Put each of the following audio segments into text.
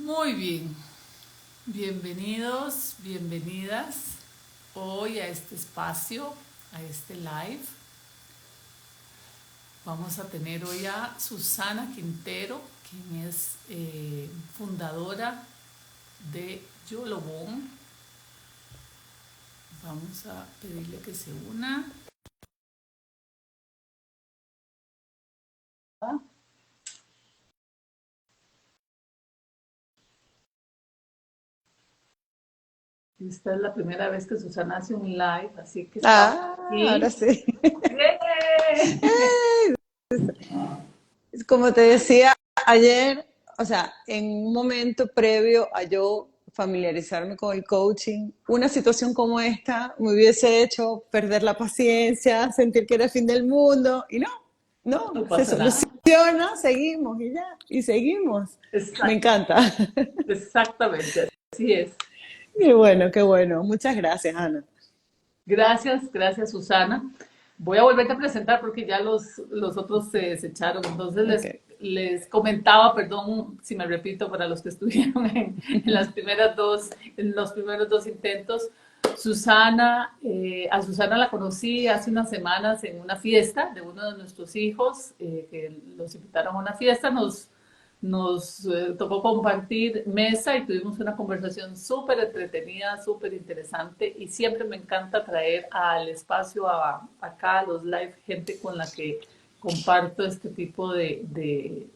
Muy bien, bienvenidos, bienvenidas hoy a este espacio, a este live. Vamos a tener hoy a Susana Quintero, quien es fundadora de Yolobón. Vamos a pedirle que se una. Esta es la primera vez que Susana hace un live, así que estamos Ahora aquí. sí. ¡Yay! Como te decía ayer, o sea, en un momento previo a yo familiarizarme con el coaching, una situación como esta me hubiese hecho perder la paciencia, sentir que era el fin del mundo, y no, No se pasa nada. soluciona, seguimos y ya, y seguimos. Me Exact- encanta. Exactamente, así es. Qué bueno, qué bueno. Muchas gracias, Ana. Gracias, gracias Susana. Voy a volverte a presentar porque ya los otros se desecharon. Entonces Ok. les comentaba, perdón si me repito para los que estuvieron en los primeros dos intentos. Susana, a Susana la conocí hace unas semanas en una fiesta de uno de nuestros hijos, que los invitaron a una fiesta, nos tocó compartir mesa y tuvimos una conversación súper entretenida, súper interesante y siempre me encanta traer al espacio acá a los live gente con la que comparto este tipo de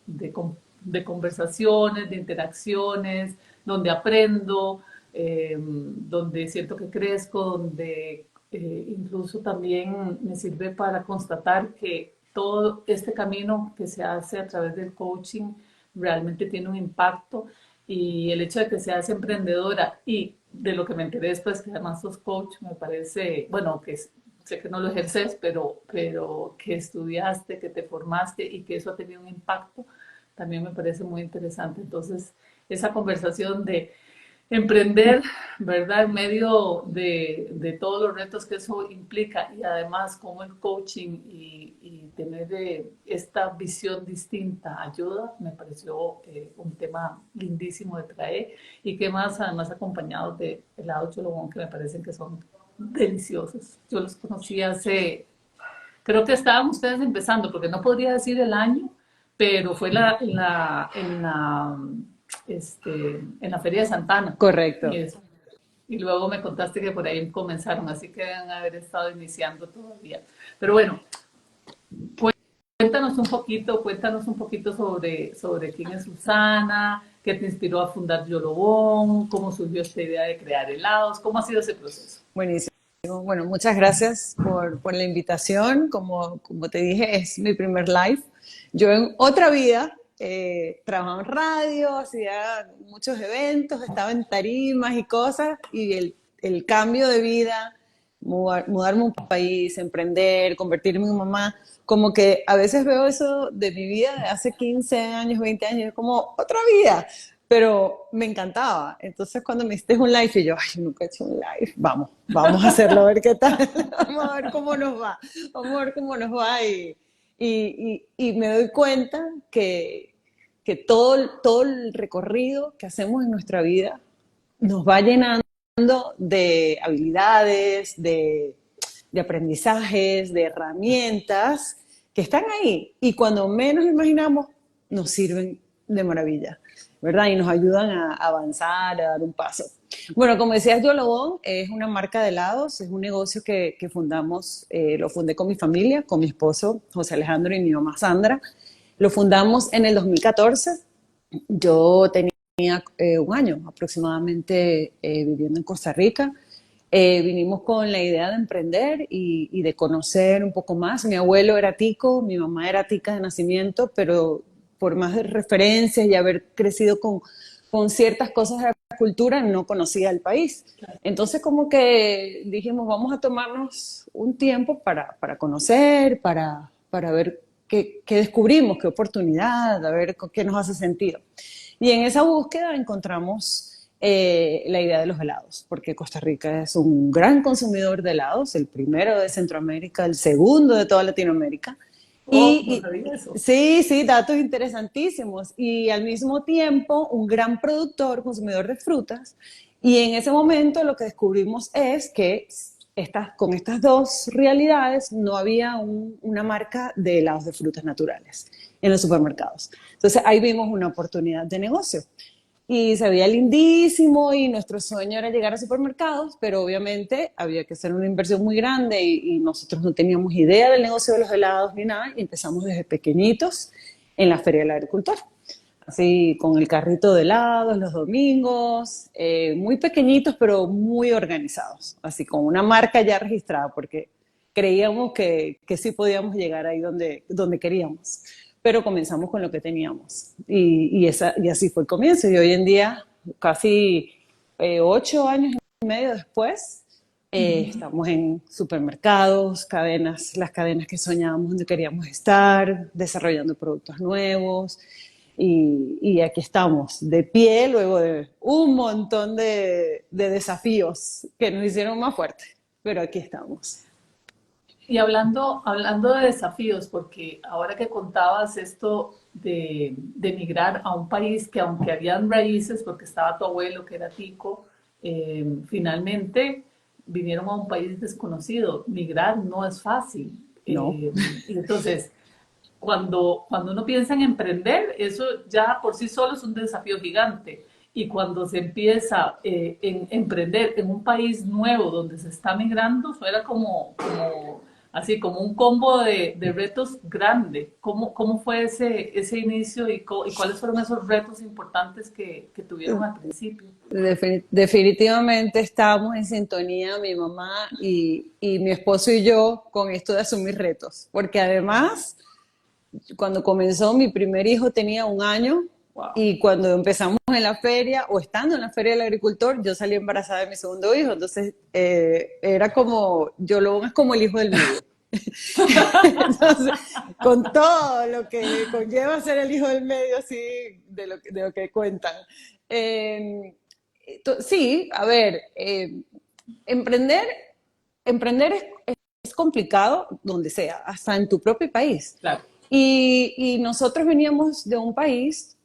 conversaciones, de interacciones, donde aprendo, donde siento que crezco, donde incluso también me sirve para constatar que todo este camino que se hace a través del coaching realmente tiene un impacto y el hecho de que seas emprendedora y de lo que me enteré después que además sos coach me parece, bueno, sé que no lo ejerces, pero que estudiaste, que te formaste y que eso ha tenido un impacto, también me parece muy interesante. Entonces, esa conversación de emprender, ¿verdad? En medio de todos los retos que eso implica y además como el coaching y tener esta visión distinta ayuda, me pareció un tema lindísimo de traer y que más además acompañado de helado cholobón que me parecen que son deliciosos. Yo los conocí creo que estaban ustedes empezando, porque no podría decir el año, pero fue en la Feria de Santana. Y, Correcto. eso. Y luego me contaste que por ahí comenzaron, así que deben haber estado iniciando todavía. Pero bueno, cuéntanos un poquito sobre quién es Susana, qué te inspiró a fundar Yolobón, cómo surgió esta idea de crear helados, cómo ha sido ese proceso. Buenísimo. Bueno, muchas gracias por la invitación. Como te dije, es mi primer live. Yo en otra vida trabajaba en radio, hacía muchos eventos, estaba en tarimas y cosas, y el cambio de vida, mudarme a un país, emprender, convertirme en mamá, como que a veces veo eso de mi vida de hace 15 años, 20 años, como otra vida, pero me encantaba. Entonces cuando me hiciste un live y yo, ay, nunca he hecho un live, vamos a hacerlo, a ver qué tal, vamos a ver cómo nos va, vamos a ver cómo nos va y me doy cuenta que todo el recorrido que hacemos en nuestra vida nos va llenando de habilidades, de aprendizajes, de herramientas que están ahí y cuando menos imaginamos nos sirven de maravilla, ¿verdad? Y nos ayudan a avanzar, a dar un paso. Bueno, como decías, Yolobón es una marca de helados, es un negocio que fundamos, lo fundé con mi familia, con mi esposo José Alejandro y mi mamá Sandra. Lo fundamos en el 2014. Yo tenía un año aproximadamente viviendo en Costa Rica. Vinimos con la idea de emprender y de conocer un poco más. Mi abuelo era tico, mi mamá era tica de nacimiento, pero por más de referencias y haber crecido con ciertas cosas de la cultura, no conocía el país. Entonces como que dijimos, vamos a tomarnos un tiempo para conocer, para ver qué descubrimos, qué oportunidad, a ver qué nos hace sentido. Y en esa búsqueda encontramos la idea de los helados, porque Costa Rica es un gran consumidor de helados, el primero de Centroamérica, el segundo de toda Latinoamérica, Oh, no sabía eso. Sí, sí, datos interesantísimos. Y al mismo tiempo, un gran productor, consumidor de frutas. Y en ese momento lo que descubrimos es que con estas dos realidades no había una marca de helados de frutas naturales en los supermercados. Entonces ahí vimos una oportunidad de negocio. Y se veía lindísimo y nuestro sueño era llegar a supermercados, pero obviamente había que hacer una inversión muy grande y nosotros no teníamos idea del negocio de los helados ni nada y empezamos desde pequeñitos en la Feria del Agricultor. Así con el carrito de helados los domingos, muy pequeñitos pero muy organizados, así con una marca ya registrada porque creíamos que sí podíamos llegar ahí donde queríamos, pero comenzamos con lo que teníamos y así fue el comienzo y hoy en día, casi 8 años y medio después, estamos en supermercados, cadenas, las cadenas que soñábamos donde queríamos estar, desarrollando productos nuevos. Y aquí estamos, de pie, luego de un montón de desafíos que nos hicieron más fuertes, pero aquí estamos. Y hablando de desafíos, porque ahora que contabas esto de emigrar a un país que aunque habían raíces, porque estaba tu abuelo que era tico, finalmente vinieron a un país desconocido. Migrar no es fácil. No, Y entonces, cuando uno piensa en emprender, eso ya por sí solo es un desafío gigante. Y cuando se empieza en emprender en un país nuevo donde se está migrando, suena así como un combo de retos grande. ¿Cómo fue ese inicio y cuáles fueron esos retos importantes que tuvieron al principio? definitivamente estamos en sintonía, mi mamá y mi esposo y yo, con esto de asumir retos, porque además cuando comenzó mi primer hijo tenía 1 año Wow. y cuando empezamos en la feria o estando en la feria del agricultor, yo salí embarazada de mi segundo hijo. Entonces era como, yo lo es como el hijo del medio. Entonces, con todo lo que conlleva ser el hijo del medio, así, de lo que cuentan. Eh, sí, a ver, emprender, emprender es complicado donde sea, hasta en tu propio país. Claro. Y nosotros veníamos de un país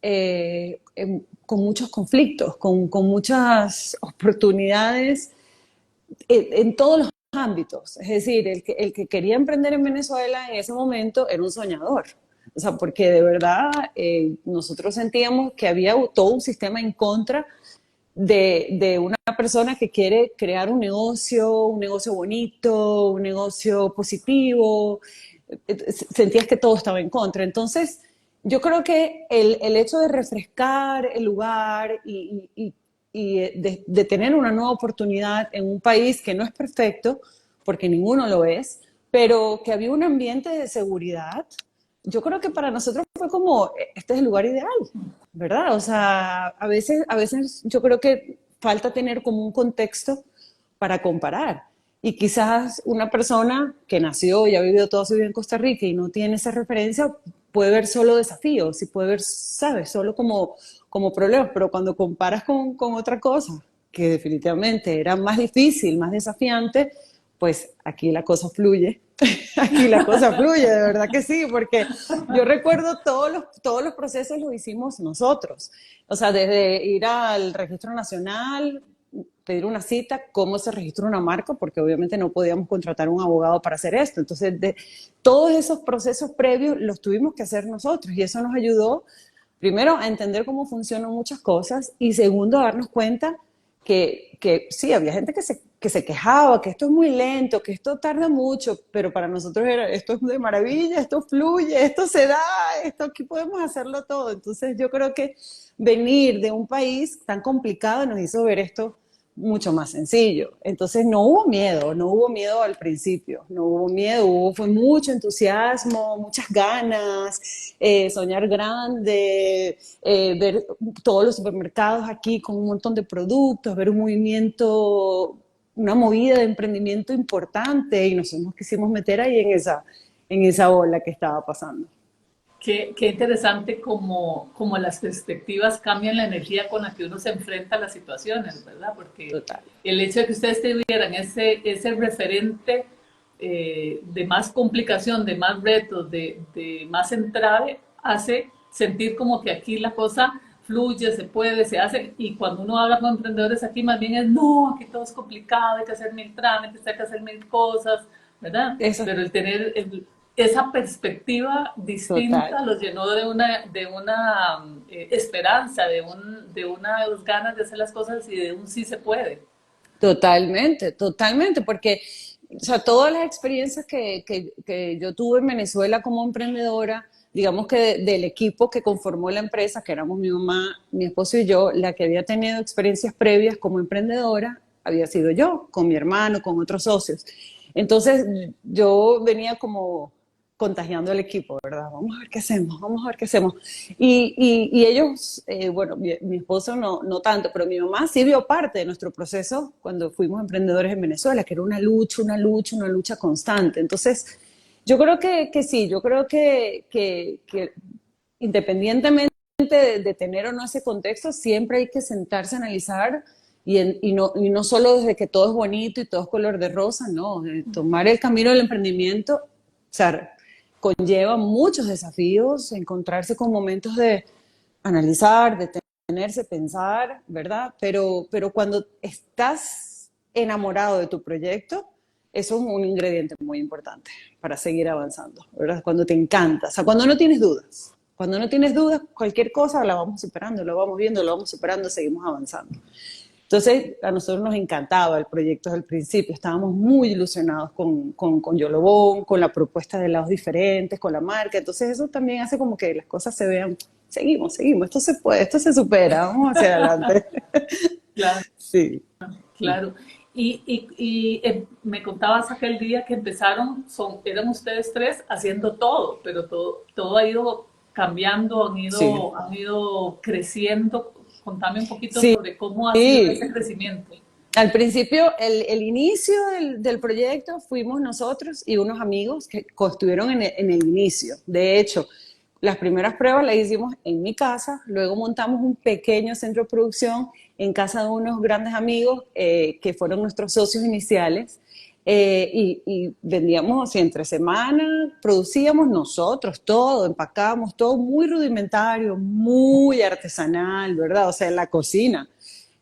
con muchos conflictos, con muchas oportunidades en todos los ámbitos. Es decir, el que quería emprender en Venezuela en ese momento era un soñador. O sea, porque de verdad nosotros sentíamos que había todo un sistema en contra de una persona que quiere crear un negocio bonito, un negocio positivo. Sentías que todo estaba en contra. Entonces, yo creo que el hecho de refrescar el lugar y de tener una nueva oportunidad en un país que no es perfecto, porque ninguno lo es, pero que había un ambiente de seguridad, yo creo que para nosotros fue como, este es el lugar ideal, ¿verdad? O sea, a veces yo creo que falta tener como un contexto para comparar. Y quizás una persona que nació y ha vivido toda su vida en Costa Rica y no tiene esa referencia puede ver solo desafíos y puede ver, ¿sabes? Solo como problemas, pero cuando comparas con otra cosa que definitivamente era más difícil, más desafiante, pues aquí la cosa fluye. Aquí la cosa fluye, de verdad que sí, porque yo recuerdo todos los procesos los hicimos nosotros. O sea, desde ir al registro nacional, pedir una cita, cómo se registra una marca, porque obviamente no podíamos contratar un abogado para hacer esto. Entonces, todos esos procesos previos los tuvimos que hacer nosotros y eso nos ayudó, primero, a entender cómo funcionan muchas cosas y segundo, a darnos cuenta que sí, había gente que se quejaba, que esto es muy lento, que esto tarda mucho, pero para nosotros era, esto es de maravilla, esto fluye, esto se da, esto aquí podemos hacerlo todo. Entonces yo creo que venir de un país tan complicado nos hizo ver esto mucho más sencillo. Entonces no hubo miedo al principio, no hubo miedo, fue mucho entusiasmo, muchas ganas, soñar grande, ver todos los supermercados aquí con un montón de productos, ver un movimiento, una movida de emprendimiento importante y nosotros nos quisimos meter ahí en esa ola que estaba pasando. Qué interesante como las perspectivas cambian la energía con la que uno se enfrenta a las situaciones, ¿verdad? Porque Total. el hecho de que ustedes tuvieran ese referente de más complicación, de más retos, de más entrave, hace sentir como que aquí la cosa fluye, se puede, se hace, y cuando uno habla con emprendedores aquí más bien es, no, aquí todo es complicado, hay que hacer mil trámites, hay que hacer mil cosas, ¿verdad? Eso, Pero el tener esa perspectiva total. distinta los llenó de una esperanza, de unas ganas de hacer las cosas y de un sí se puede. Totalmente, totalmente, porque o sea, todas las experiencias que yo tuve en Venezuela como emprendedora, digamos que del equipo que conformó la empresa, que éramos mi mamá, mi esposo y yo, la que había tenido experiencias previas como emprendedora había sido yo, con mi hermano, con otros socios. Entonces yo venía como contagiando al equipo, ¿verdad? Vamos a ver qué hacemos, vamos a ver qué hacemos. Y ellos, bueno, mi esposo no tanto, pero mi mamá sí vio parte de nuestro proceso cuando fuimos emprendedores en Venezuela, que era una lucha, una lucha, una lucha constante. Entonces, yo creo que sí, yo creo que independientemente de tener o no ese contexto, siempre hay que sentarse a analizar y no solo desde que todo es bonito y todo es color de rosa, no, de tomar el camino del emprendimiento, o sea, conlleva muchos desafíos, encontrarse con momentos de analizar, detenerse, pensar, ¿verdad? Pero cuando estás enamorado de tu proyecto, eso es un ingrediente muy importante para seguir avanzando, ¿verdad? Cuando te encanta, o sea, cuando no tienes dudas. Cuando no tienes dudas, cualquier cosa la vamos superando, lo vamos viendo, lo vamos superando, seguimos avanzando. Entonces, a nosotros nos encantaba el proyecto desde el principio, estábamos muy ilusionados con Yolobón, con la propuesta de lados diferentes, con la marca, entonces eso también hace como que las cosas se vean, seguimos, esto se puede, esto se supera, vamos hacia adelante. Claro. Sí. Claro. Me contabas aquel día que empezaron, eran ustedes tres haciendo todo, pero todo ha ido cambiando, Sí, han ido creciendo. Contame un poquito sí, sobre cómo ha sido ese crecimiento. al principio, el inicio del proyecto fuimos nosotros y unos amigos que estuvieron en el inicio. De hecho, las primeras pruebas las hicimos en mi casa, luego montamos un pequeño centro de producción en casa de unos grandes amigos que fueron nuestros socios iniciales. Y vendíamos así entre semana, producíamos nosotros todo, empacábamos todo muy rudimentario, muy artesanal, ¿verdad? O sea, en la cocina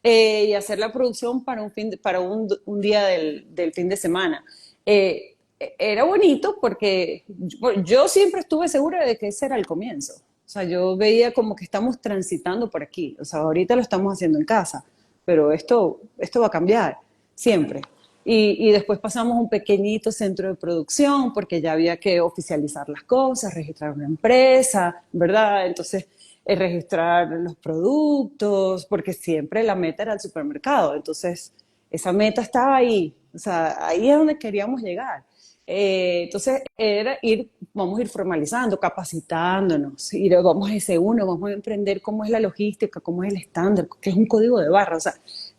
y hacer la producción para para un día del fin de semana. Era bonito porque yo siempre estuve segura de que ese era el comienzo. O sea, yo veía como que estamos transitando por aquí. O sea, ahorita lo estamos haciendo en casa, pero esto va a cambiar, siempre. Y después pasamos a un pequeñito centro de producción porque ya había que oficializar las cosas, registrar una empresa, ¿verdad? Entonces registrar los productos, porque siempre la meta era el supermercado. Entonces, esa meta estaba ahí, o sea, ahí es donde queríamos llegar. Entonces, vamos a ir formalizando, capacitándonos, vamos a ese uno, vamos a emprender cómo es la logística, cómo es el estándar, qué es un código de barra, o sea,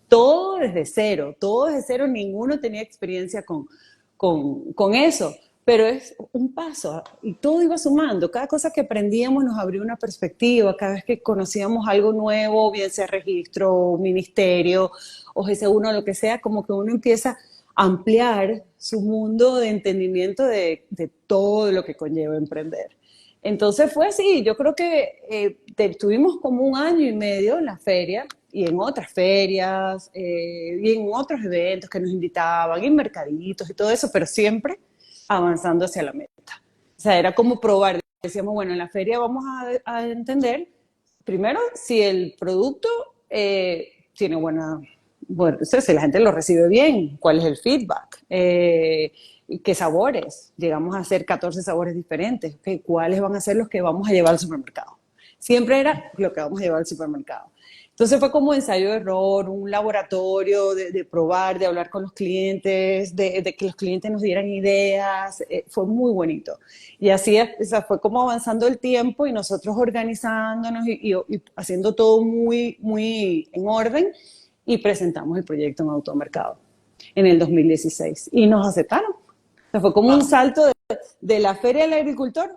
todo desde cero, ninguno tenía experiencia con eso pero es un paso y todo iba sumando. Cada cosa que aprendíamos nos abrió una perspectiva, cada vez que conocíamos algo nuevo, bien sea registro, ministerio o GC1, lo que sea, como que uno empieza a ampliar su mundo de entendimiento de todo lo que conlleva emprender. Entonces fue así, yo creo que estuvimos como un año y medio en la feria y en otras ferias y en otros eventos que nos invitaban, en mercaditos y todo eso, pero siempre avanzando hacia la meta. O sea, era como probar. Decíamos, bueno, en la feria vamos a entender, primero, si el producto tiene bueno, o sea, si la gente lo recibe bien, cuál es el feedback, qué sabores. Llegamos a hacer 14 sabores diferentes, okay, cuáles van a ser los que vamos a llevar al supermercado. Siempre era lo que vamos a llevar al supermercado. Entonces fue como ensayo-error, un laboratorio de probar, de hablar con los clientes, de que los clientes nos dieran ideas, fue muy bonito. Y así o sea, fue como avanzando el tiempo y nosotros organizándonos y haciendo todo muy en orden y presentamos el proyecto en Automercado en el 2016 y nos aceptaron. O sea, fue como un salto de la Feria del Agricultor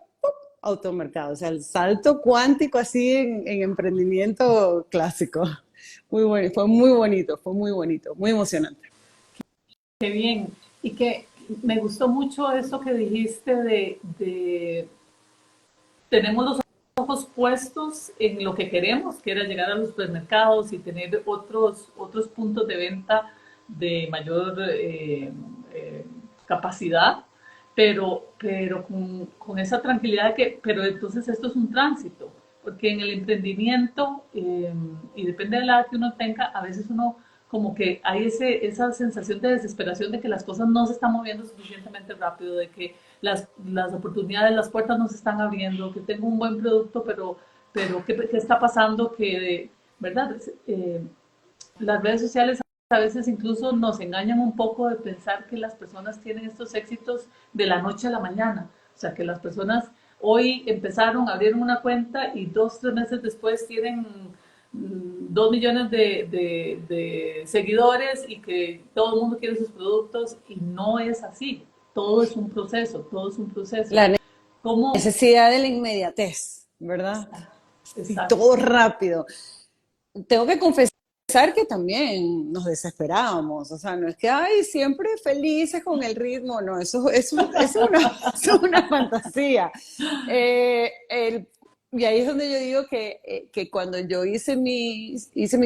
Automercado, o sea, el salto cuántico así en emprendimiento clásico. Muy bueno, fue muy bonito, muy emocionante. Qué bien. Y me gustó mucho eso que dijiste tenemos los ojos puestos en lo que queremos, que era llegar a los supermercados y tener otros puntos de venta de mayor capacidad, pero con esa tranquilidad de que, pero entonces esto es un tránsito, porque en el emprendimiento, y depende de la edad que uno tenga, a veces uno como que hay esa sensación de desesperación de que las cosas no se están moviendo suficientemente rápido, de que las oportunidades, las puertas no se están abriendo, que tengo un buen producto, pero ¿qué está pasando? Que, ¿verdad? Las redes sociales a veces incluso nos engañan un poco de pensar que las personas tienen estos éxitos de la noche a la mañana. O sea, que las personas hoy empezaron, abrieron una cuenta y 2, 3 meses después tienen 2 millones de seguidores y que todo el mundo quiere sus productos y no es así. Todo es un proceso, todo es un proceso. La ¿Cómo? necesidad de la inmediatez, ¿verdad? Y Exacto. todo rápido. Tengo que confesar que también nos desesperábamos, o sea, no es que, ay, siempre felices con el ritmo, no, eso es una fantasía. Y ahí es donde yo digo que cuando yo hice mi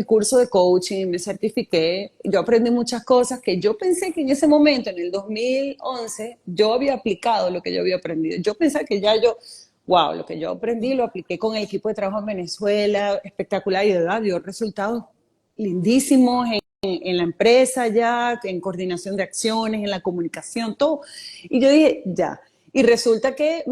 curso de coaching, me certifiqué, yo aprendí muchas cosas que yo pensé que en ese momento, en el 2011, yo había aplicado lo que yo había aprendido. Yo pensé que ya yo, wow, lo que yo aprendí lo apliqué con el equipo de trabajo en Venezuela, espectacular, y de verdad dio resultados lindísimos en la empresa ya, en coordinación de acciones, en la comunicación, todo. Y yo dije, ya. Y resulta que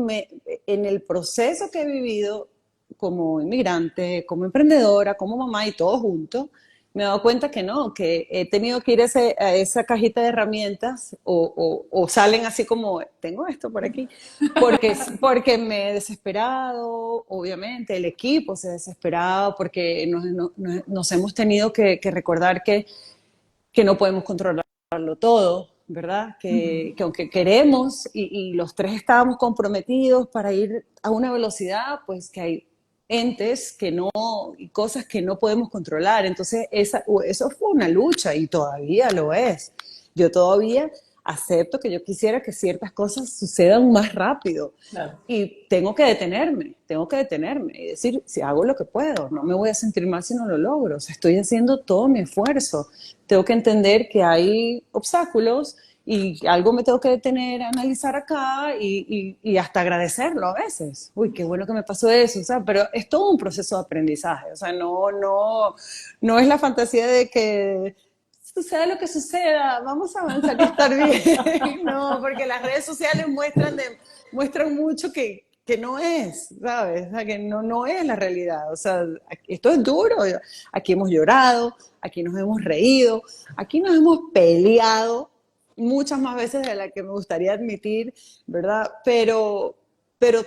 en el proceso que he vivido como inmigrante, como emprendedora, como mamá y todo junto, me he dado cuenta que no, que he tenido que ir a esa cajita de herramientas o salen así como, tengo esto por aquí, porque me he desesperado, obviamente, el equipo se ha desesperado, porque nos hemos tenido que recordar que no podemos controlarlo todo, ¿verdad? Que aunque queremos y los tres estábamos comprometidos para ir a una velocidad, pues que hay entes que no, y cosas que no podemos controlar. Entonces, eso fue una lucha y todavía lo es. Yo todavía acepto que yo quisiera que ciertas cosas sucedan más rápido. Claro. Y tengo que detenerme y decir, si hago lo que puedo, no me voy a sentir mal si no lo logro. O sea, estoy haciendo todo mi esfuerzo. Tengo que entender que hay obstáculos y algo me tengo que detener, analizar acá y hasta agradecerlo a veces. Uy, qué bueno que me pasó eso, o sea, pero es todo un proceso de aprendizaje. O sea, no es la fantasía de que suceda lo que suceda, vamos a avanzar y estar bien. No, porque las redes sociales muestran mucho que no es, ¿sabes? O sea, que no es la realidad. O sea, esto es duro. Aquí hemos llorado, aquí nos hemos reído, aquí nos hemos peleado muchas más veces de las que me gustaría admitir, ¿verdad? Pero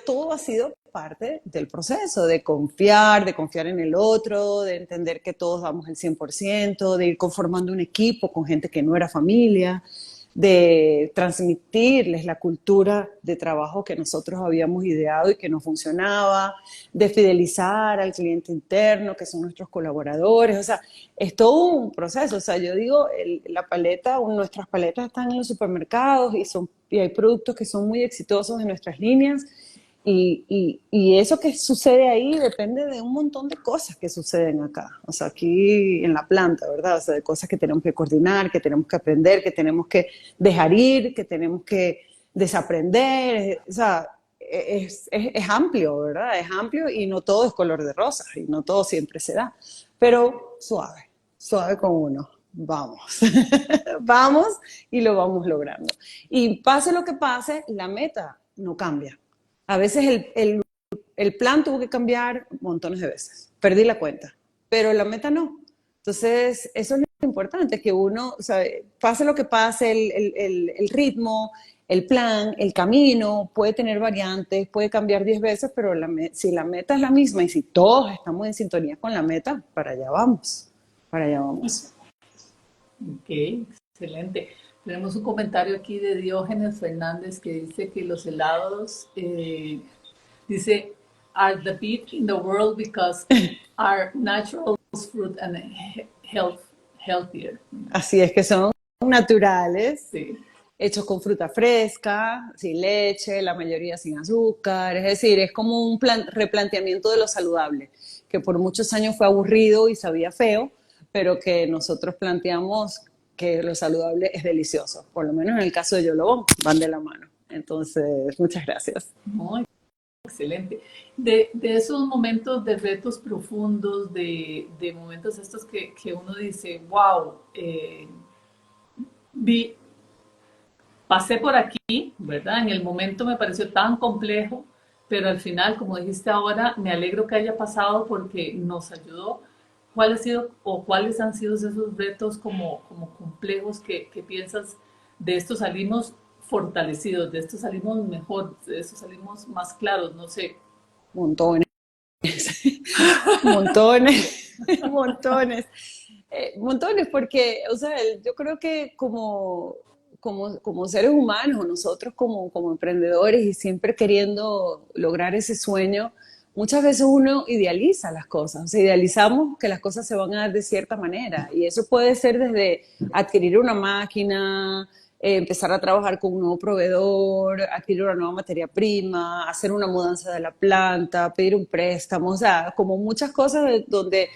todo ha sido parte del proceso, de confiar en el otro, de entender que todos damos el 100%, de ir conformando un equipo con gente que no era familia, de transmitirles la cultura de trabajo que nosotros habíamos ideado y que no funcionaba, de fidelizar al cliente interno, que son nuestros colaboradores. O sea, es todo un proceso. O sea, yo digo, nuestras paletas están en los supermercados y hay productos que son muy exitosos en nuestras líneas. Y eso que sucede ahí depende de un montón de cosas que suceden acá, o sea, aquí en la planta, ¿verdad? O sea, de cosas que tenemos que coordinar, que tenemos que aprender, que tenemos que dejar ir, que tenemos que desaprender, o sea, es amplio, ¿verdad? Es amplio y no todo es color de rosa y no todo siempre se da, pero suave, suave con uno. Vamos, vamos y lo vamos logrando. Y pase lo que pase, la meta no cambia. A veces el plan tuvo que cambiar montones de veces. Perdí la cuenta, pero la meta no. Entonces, eso es lo importante, que uno, o sea, pase lo que pase, el ritmo, el plan, el camino, puede tener variantes, puede cambiar 10 veces, pero si la meta es la misma y si todos estamos en sintonía con la meta, para allá vamos, para allá vamos. Ok, excelente. Tenemos un comentario aquí de Diógenes Fernández que dice que los helados, dice, are the best in the world because are natural fruit and healthier. Así es que son naturales, Sí. hechos con fruta fresca, sin leche, la mayoría sin azúcar. Es decir, es como un replanteamiento de lo saludable, que por muchos años fue aburrido y sabía feo, pero que nosotros planteamos que lo saludable es delicioso. Por lo menos en el caso de Yolobón, van de la mano. Entonces, muchas gracias. Muy excelente. De esos momentos de retos profundos, de momentos estos que uno dice, wow, vi, pasé por aquí, ¿verdad? En el momento me pareció tan complejo, pero al final, como dijiste ahora, me alegro que haya pasado porque nos ayudó. ¿Cuáles, sido, o cuáles han sido esos retos como complejos que piensas de esto salimos fortalecidos, de esto salimos mejor, de esto salimos más claros, no sé? Montones, montones, montones. Montones, porque, o sea, yo creo que como seres humanos, nosotros como emprendedores y siempre queriendo lograr ese sueño, muchas veces uno idealiza las cosas, o sea, idealizamos que las cosas se van a dar de cierta manera, y eso puede ser desde adquirir una máquina, empezar a trabajar con un nuevo proveedor, adquirir una nueva materia prima, hacer una mudanza de la planta, pedir un préstamo, o sea, como muchas cosas donde,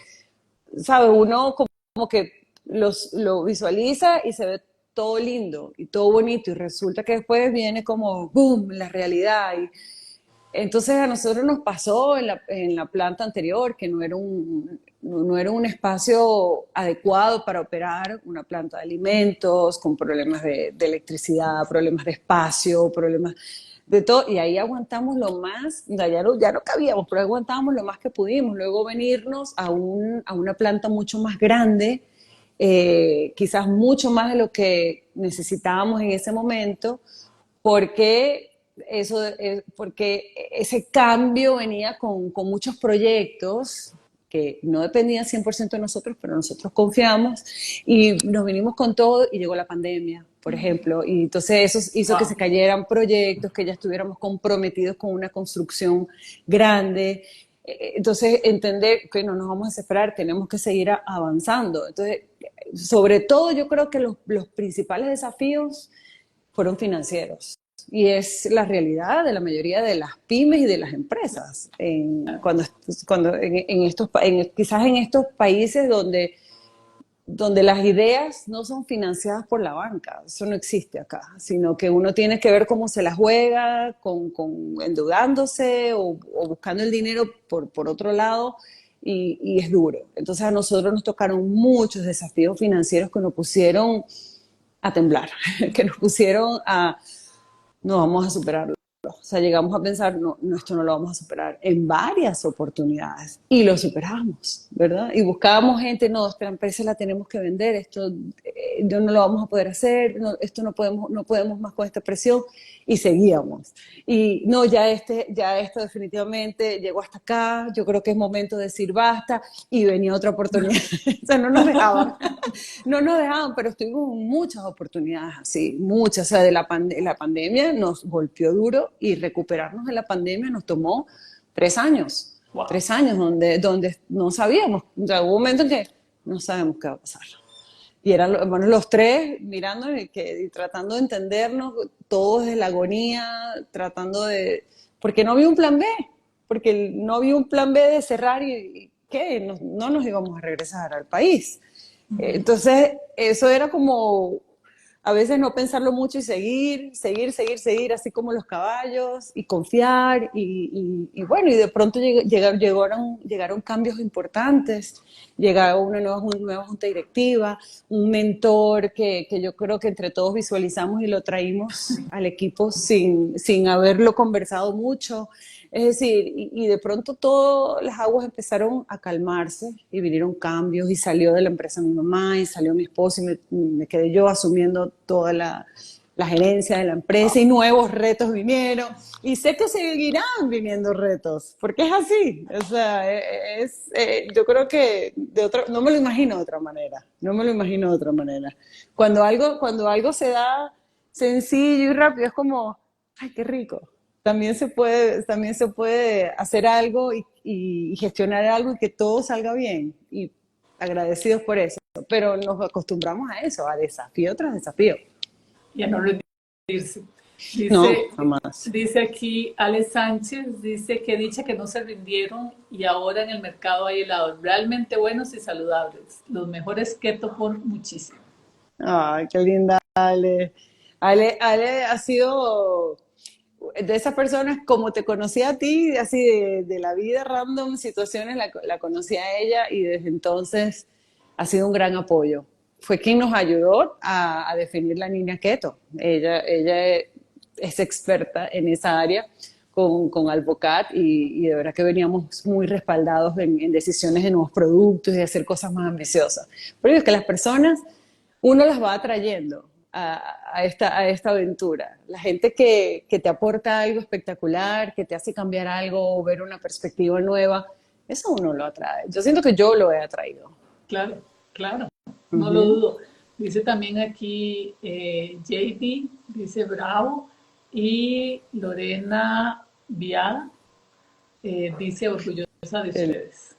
¿sabe? Uno como que lo visualiza y se ve todo lindo y todo bonito y resulta que después viene como, boom, la realidad. Y entonces a nosotros nos pasó en la planta anterior que no era un espacio adecuado para operar una planta de alimentos, con problemas de electricidad, problemas de espacio, problemas de todo, y ahí aguantamos lo más, ya no cabíamos, pero aguantábamos lo más que pudimos. Luego venirnos a una planta mucho más grande, quizás mucho más de lo que necesitábamos en ese momento, porque porque ese cambio venía con muchos proyectos que no dependían 100% de nosotros, pero nosotros confiamos y nos vinimos con todo y llegó la pandemia, por ejemplo, y entonces eso hizo que Wow. se cayeran proyectos, que ya estuviéramos comprometidos con una construcción grande. Entonces, entender que no nos vamos a desesperar, tenemos que seguir avanzando. Entonces, sobre todo yo creo que los principales desafíos fueron financieros. Y es la realidad de la mayoría de las pymes y de las empresas. Quizás en estos países donde las ideas no son financiadas por la banca, eso no existe acá, sino que uno tiene que ver cómo se la juega, con endeudándose o buscando el dinero por otro lado, y es duro. Entonces a nosotros nos tocaron muchos desafíos financieros que nos pusieron a temblar, que nos pusieron a, no vamos a superarlo. O sea, llegamos a pensar, no, no, esto no lo vamos a superar en varias oportunidades y lo superamos, ¿verdad? Y buscábamos gente, no, esta empresa la tenemos que vender, esto no lo vamos a poder hacer, no, esto no podemos más con esta presión y seguíamos. Y no, ya esto definitivamente llegó hasta acá, yo creo que es momento de decir basta y venía otra oportunidad. O sea, no nos dejaban. No nos dejaban, pero tuvimos muchas oportunidades así, muchas. O sea, la pandemia nos golpeó duro y recuperarnos de la pandemia nos tomó 3 años. Wow. 3 años donde no sabíamos. O sea, hubo un momento en que no sabemos qué va a pasar. Y eran bueno, los tres mirando y tratando de entendernos, todos desde la agonía, tratando de... Porque no había un plan B, porque no había un plan B de cerrar y ¿qué? No nos íbamos a regresar al país. Entonces, eso era como a veces no pensarlo mucho y seguir, así como los caballos, y confiar, y bueno, y de pronto llegaron cambios importantes, llegaron una nueva junta directiva, un mentor que yo creo que entre todos visualizamos y lo traímos al equipo sin haberlo conversado mucho. Es decir, y de pronto todas las aguas empezaron a calmarse y vinieron cambios y salió de la empresa mi mamá y salió mi esposo y me quedé yo asumiendo toda la gerencia de la empresa y nuevos retos vinieron y sé que seguirán viniendo retos porque es así, o sea, yo creo que no me lo imagino de otra manera, no me lo imagino de otra manera. Cuando algo se da sencillo y rápido es como, ay, qué rico. También se puede hacer algo y gestionar algo y que todo salga bien. Y agradecidos por eso. Pero nos acostumbramos a eso, a desafío tras desafío. Y a no rendirnos. Dice, No, jamás. dice aquí Ale Sánchez, dice que dicha que no se rindieron y ahora en el mercado hay helados realmente buenos y saludables. Los mejores keto por muchísimo. Ay, qué linda Ale. Ale ha sido de esas personas, como te conocí a ti, así de la vida random, situaciones, la conocí a ella y desde entonces ha sido un gran apoyo. Fue quien nos ayudó a definir la línea keto. Ella es experta en esa área con Alvocat y de verdad que veníamos muy respaldados en decisiones de nuevos productos y de hacer cosas más ambiciosas. Pero es que las personas, uno las va atrayendo a esta aventura. La gente que te aporta algo espectacular, que te hace cambiar algo, ver una perspectiva nueva, eso uno lo atrae. Yo siento que yo lo he atraído. Claro, claro, Uh no lo -huh. dudo. Dice también aquí JD, dice bravo, y Lorena Viada dice orgullosa de ustedes.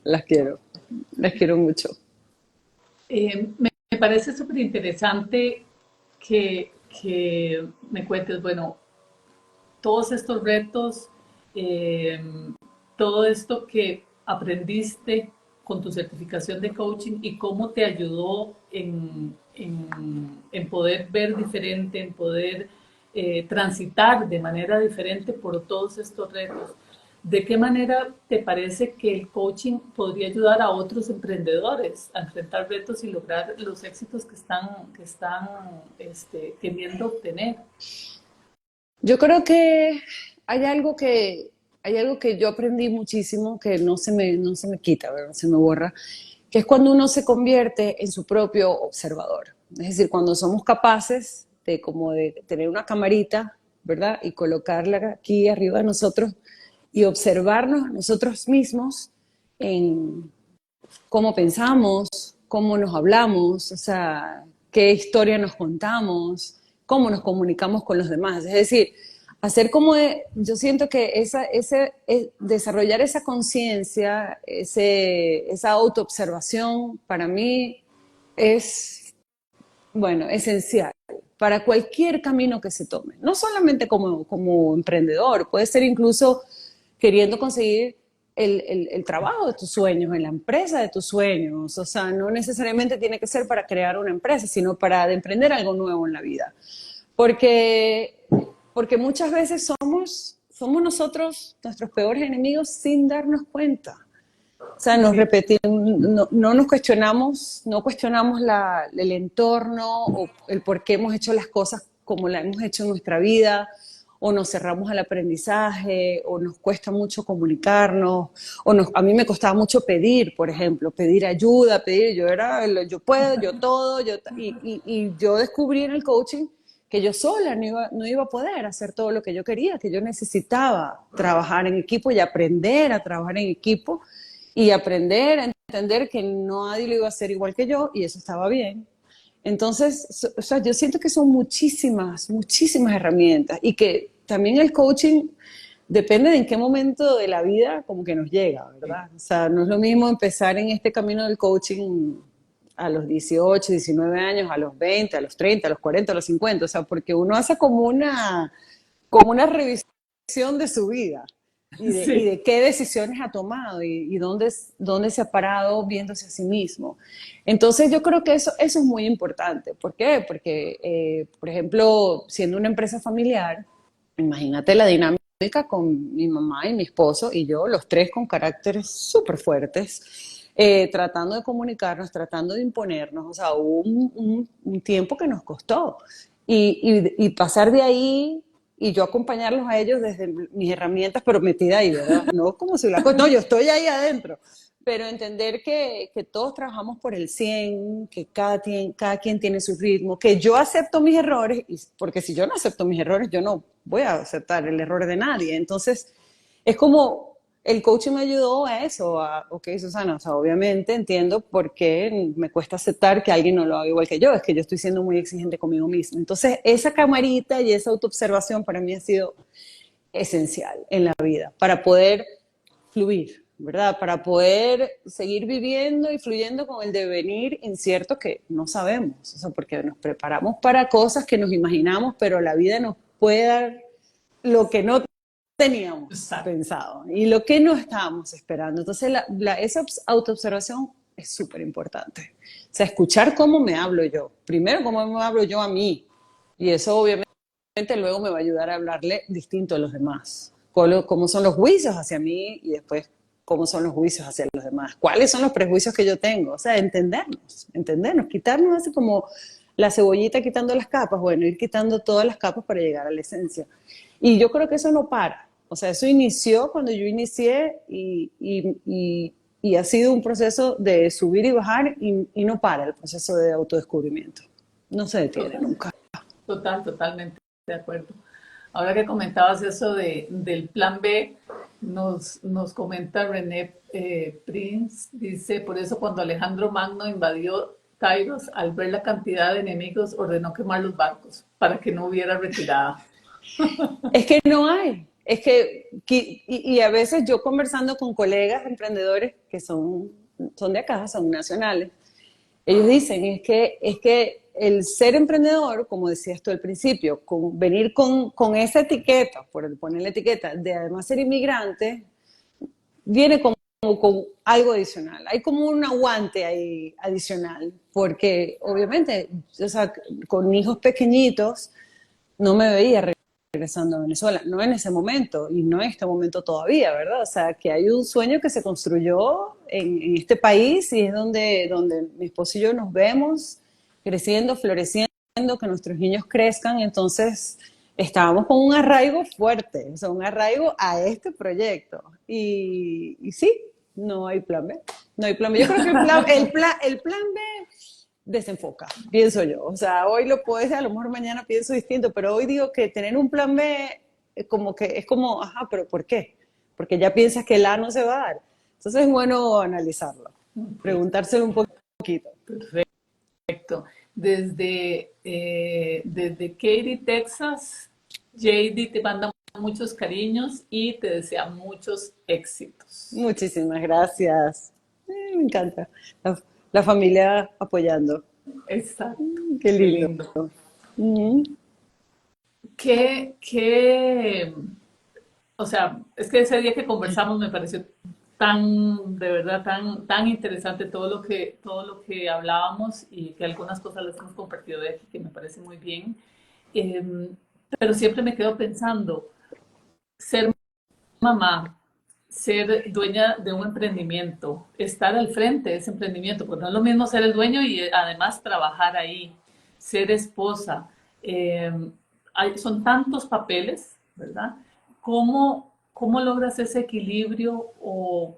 Las quiero mucho. Me parece súper interesante que me cuentes, bueno, todos estos retos, eh, todo esto que aprendiste con tu certificación de coaching y cómo te ayudó en poder ver diferente, en poder transitar de manera diferente por todos estos retos. ¿De qué manera te parece que el coaching podría ayudar a otros emprendedores a enfrentar retos y lograr los éxitos que están queriendo obtener? Yo creo que hay algo que, hay algo que yo aprendí muchísimo que no se me quita, ¿verdad? No se me borra, que es cuando uno se convierte en su propio observador. Es decir, cuando somos capaces de como de tener una camarita, ¿verdad? Y colocarla aquí arriba de nosotros y observarnos a nosotros mismos en cómo pensamos, cómo nos hablamos, o sea, qué historia nos contamos, cómo nos comunicamos con los demás. Es decir, hacer como yo siento que desarrollar esa conciencia, esa autoobservación, para mí es, bueno, esencial para cualquier camino que se tome. No solamente como emprendedor, puede ser incluso queriendo conseguir el trabajo de tus sueños, en la empresa de tus sueños. O sea, no necesariamente tiene que ser para crear una empresa, sino para emprender algo nuevo en la vida. Porque, porque muchas veces somos nosotros nuestros peores enemigos sin darnos cuenta. O sea, nos repetimos, no nos cuestionamos, no cuestionamos el entorno o el por qué hemos hecho las cosas como las hemos hecho en nuestra vida, o nos cerramos al aprendizaje, o nos cuesta mucho comunicarnos, a mí me costaba mucho pedir, por ejemplo, pedir ayuda, yo puedo, yo todo, y yo descubrí en el coaching que yo sola no iba a poder hacer todo lo que yo quería, que yo necesitaba trabajar en equipo y aprender a trabajar en equipo y aprender a entender que nadie lo iba a hacer igual que yo y eso estaba bien. Entonces, o sea, yo siento que son muchísimas, muchísimas herramientas y que también el coaching depende de en qué momento de la vida como que nos llega, ¿verdad? O sea, no es lo mismo empezar en este camino del coaching a los 18, 19 años, a los 20, a los 30, a los 40, a los 50, o sea, porque uno hace como una revisión de su vida y Sí. de qué decisiones ha tomado y dónde se ha parado viéndose a sí mismo. Entonces yo creo que eso es muy importante. ¿Por qué? Porque, por ejemplo, siendo una empresa familiar, imagínate la dinámica con mi mamá y mi esposo y yo, los tres con caracteres súper fuertes, tratando de comunicarnos, tratando de imponernos. O sea, hubo un tiempo que nos costó. Y pasar de ahí y yo acompañarlos a ellos desde mis herramientas, pero metida ahí, ¿verdad? No como si no, yo estoy ahí adentro, pero entender que todos trabajamos por el 100, que cada quien tiene su ritmo, que yo acepto mis errores, porque si yo no acepto mis errores, yo no voy a aceptar el error de nadie. Entonces, es como el coaching me ayudó a eso, ok, Susana, o sea, obviamente entiendo por qué me cuesta aceptar que alguien no lo haga igual que yo, es que yo estoy siendo muy exigente conmigo misma. Entonces, esa camarita y esa autoobservación para mí ha sido esencial en la vida, para poder fluir, ¿verdad? Para poder seguir viviendo y fluyendo con el devenir incierto que no sabemos, o sea, porque nos preparamos para cosas que nos imaginamos, pero la vida nos puede dar lo que no teníamos Exacto. pensado y lo que no estábamos esperando. Entonces, esa autoobservación es súper importante. O sea, escuchar cómo me hablo yo. Primero, cómo me hablo yo a mí. Y eso obviamente luego me va a ayudar a hablarle distinto a los demás. Cómo son los juicios hacia mí y después cómo son los juicios hacia los demás. ¿Cuáles son los prejuicios que yo tengo? O sea, entendernos, quitarnos así como la cebollita quitando las capas. Bueno, ir quitando todas las capas para llegar a la esencia. Y yo creo que eso no para. O sea, eso inició cuando yo inicié y ha sido un proceso de subir y bajar y no para el proceso de autodescubrimiento. No se detiene Total, nunca. totalmente de acuerdo. Ahora que comentabas eso del plan B, nos comenta René Prince, dice, por eso cuando Alejandro Magno invadió Tyros, al ver la cantidad de enemigos, ordenó quemar los barcos para que no hubiera retirada. Es que no hay. Es que, y a veces yo conversando con colegas emprendedores que son de acá, son nacionales, ellos dicen es que el ser emprendedor, como decías tú al principio, venir con esa etiqueta, por poner la etiqueta, de además ser inmigrante, viene con algo adicional. Hay como un aguante ahí adicional, porque obviamente, o sea, con hijos pequeñitos, no me veía regresando a Venezuela, no en ese momento y no en este momento todavía, ¿verdad? O sea, que hay un sueño que se construyó en este país y es donde mi esposo y yo nos vemos creciendo, floreciendo, que nuestros niños crezcan, entonces estábamos con un arraigo fuerte, o sea, un arraigo a este proyecto y sí, no hay plan B, no hay plan B. Yo creo que el plan B desenfoca, pienso yo. O sea, hoy lo puedes, a lo mejor mañana pienso distinto, pero hoy digo que tener un plan B es como, ajá, pero ¿por qué? Porque ya piensas que el A no se va a dar. Entonces es bueno analizarlo, Ok, preguntárselo un poquito. perfecto. Desde Katy, Texas, JD te manda muchos cariños y te desea muchos éxitos. Muchísimas gracias. Me encanta. La familia apoyando. Exacto, Qué qué lindo. lindo. Mm. ¿Qué, o sea, es que ese día que conversamos me pareció tan, de verdad, tan interesante todo lo que hablábamos y que algunas cosas las hemos compartido de aquí que me parece muy bien. Eh, pero siempre me quedo pensando, ser mamá, ser dueña de un emprendimiento, estar al frente de ese emprendimiento, porque no es lo mismo ser el dueño y además trabajar ahí, ser esposa. eh, Son tantos papeles, ¿verdad? ¿Cómo logras ese equilibrio o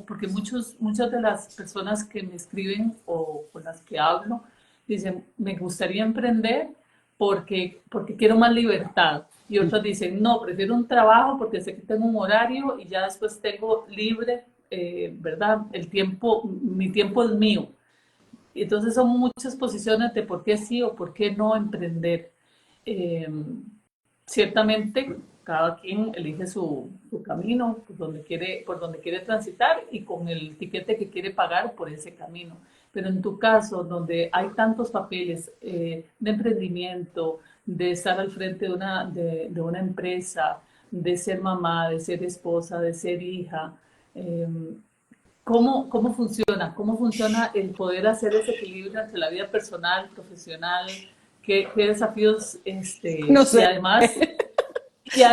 porque muchas de las personas que me escriben o con las que hablo dicen, me gustaría emprender porque quiero más libertad. Y otros dicen, no, prefiero un trabajo porque sé que tengo un horario y ya después tengo libre, ¿verdad? Mi tiempo es mío. Y entonces son muchas posiciones de por qué sí o por qué no emprender. Eh, Ciertamente, cada quien elige su camino por donde quiere transitar y con el tiquete que quiere pagar por ese camino. Pero en tu caso, donde hay tantos papeles de emprendimiento, de estar al frente de una empresa, de ser mamá, de ser esposa, de ser hija, eh, ¿cómo funciona? ¿Cómo funciona el poder hacer ese equilibrio entre la vida personal, profesional? ¿Qué desafíos, No y sé, además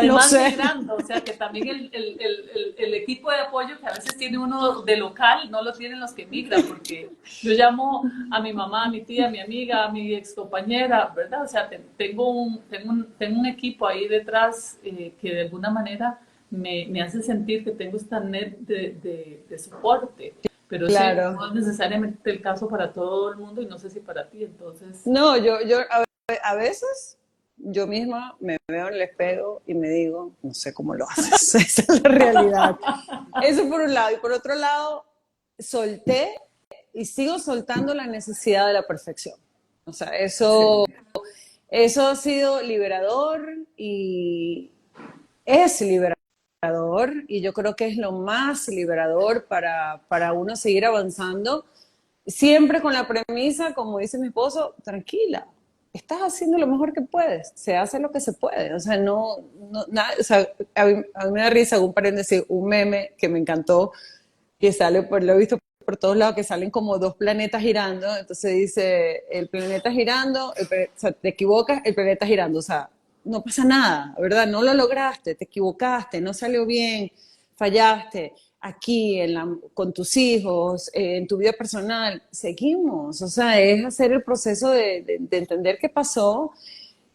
no sé. migrando, o sea que también el equipo de apoyo que a veces tiene uno de local no lo tienen los que migran, porque yo llamo a mi mamá, a mi tía, a mi amiga, a mi ex compañera, ¿verdad? O sea, tengo un equipo ahí detrás que de alguna manera me hace sentir que tengo esta net de soporte, pero sí, Claro. no es necesariamente el caso para todo el mundo y no sé si para ti, entonces, No, a veces yo misma me veo en el espejo y me digo, no sé cómo lo haces, esa es la realidad. Eso por un lado. Y por otro lado, solté y sigo soltando la necesidad de la perfección. O sea, excelente. eso ha sido liberador y es liberador y yo creo que es lo más liberador para uno seguir avanzando, siempre con la premisa, como dice mi esposo, tranquila, estás haciendo lo mejor que puedes, se hace lo que se puede, o sea, nada, o sea, a mí me da risa, un paréntesis, un meme que me encantó, que sale, pues lo he visto por todos lados, que salen como dos planetas girando, entonces dice, el planeta girando, o sea, te equivocas, el planeta girando, o sea, no pasa nada, ¿verdad? No lo lograste, te equivocaste, no salió bien, fallaste, aquí con tus hijos, en tu vida personal, seguimos, o sea, es hacer el proceso de entender qué pasó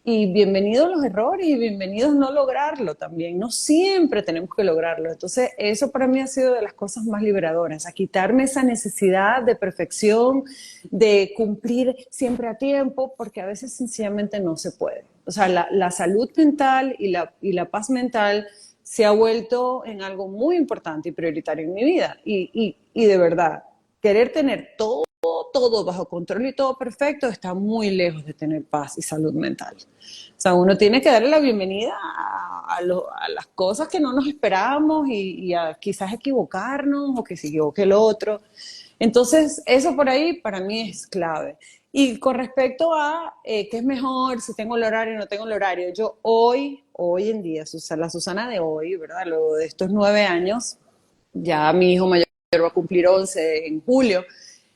y bienvenidos los errores y bienvenidos no lograrlo también. No siempre tenemos que lograrlo. Entonces, eso para mí ha sido de las cosas más liberadoras, a quitarme esa necesidad de perfección, de cumplir siempre a tiempo, porque a veces sencillamente no se puede. O sea, la salud mental y la paz mental se ha vuelto en algo muy importante y prioritario en mi vida. Y de verdad, querer tener todo bajo control y todo perfecto está muy lejos de tener paz y salud mental. O sea, uno tiene que darle la bienvenida a las cosas que no nos esperábamos y a quizás equivocarnos o que se equivoque el otro. Entonces, eso por ahí para mí es clave. Y con respecto a qué es mejor, si tengo el horario o no tengo el horario, yo hoy en día, la Susana de hoy, ¿verdad? Luego de estos 9 años, ya mi hijo mayor va a cumplir 11 en julio,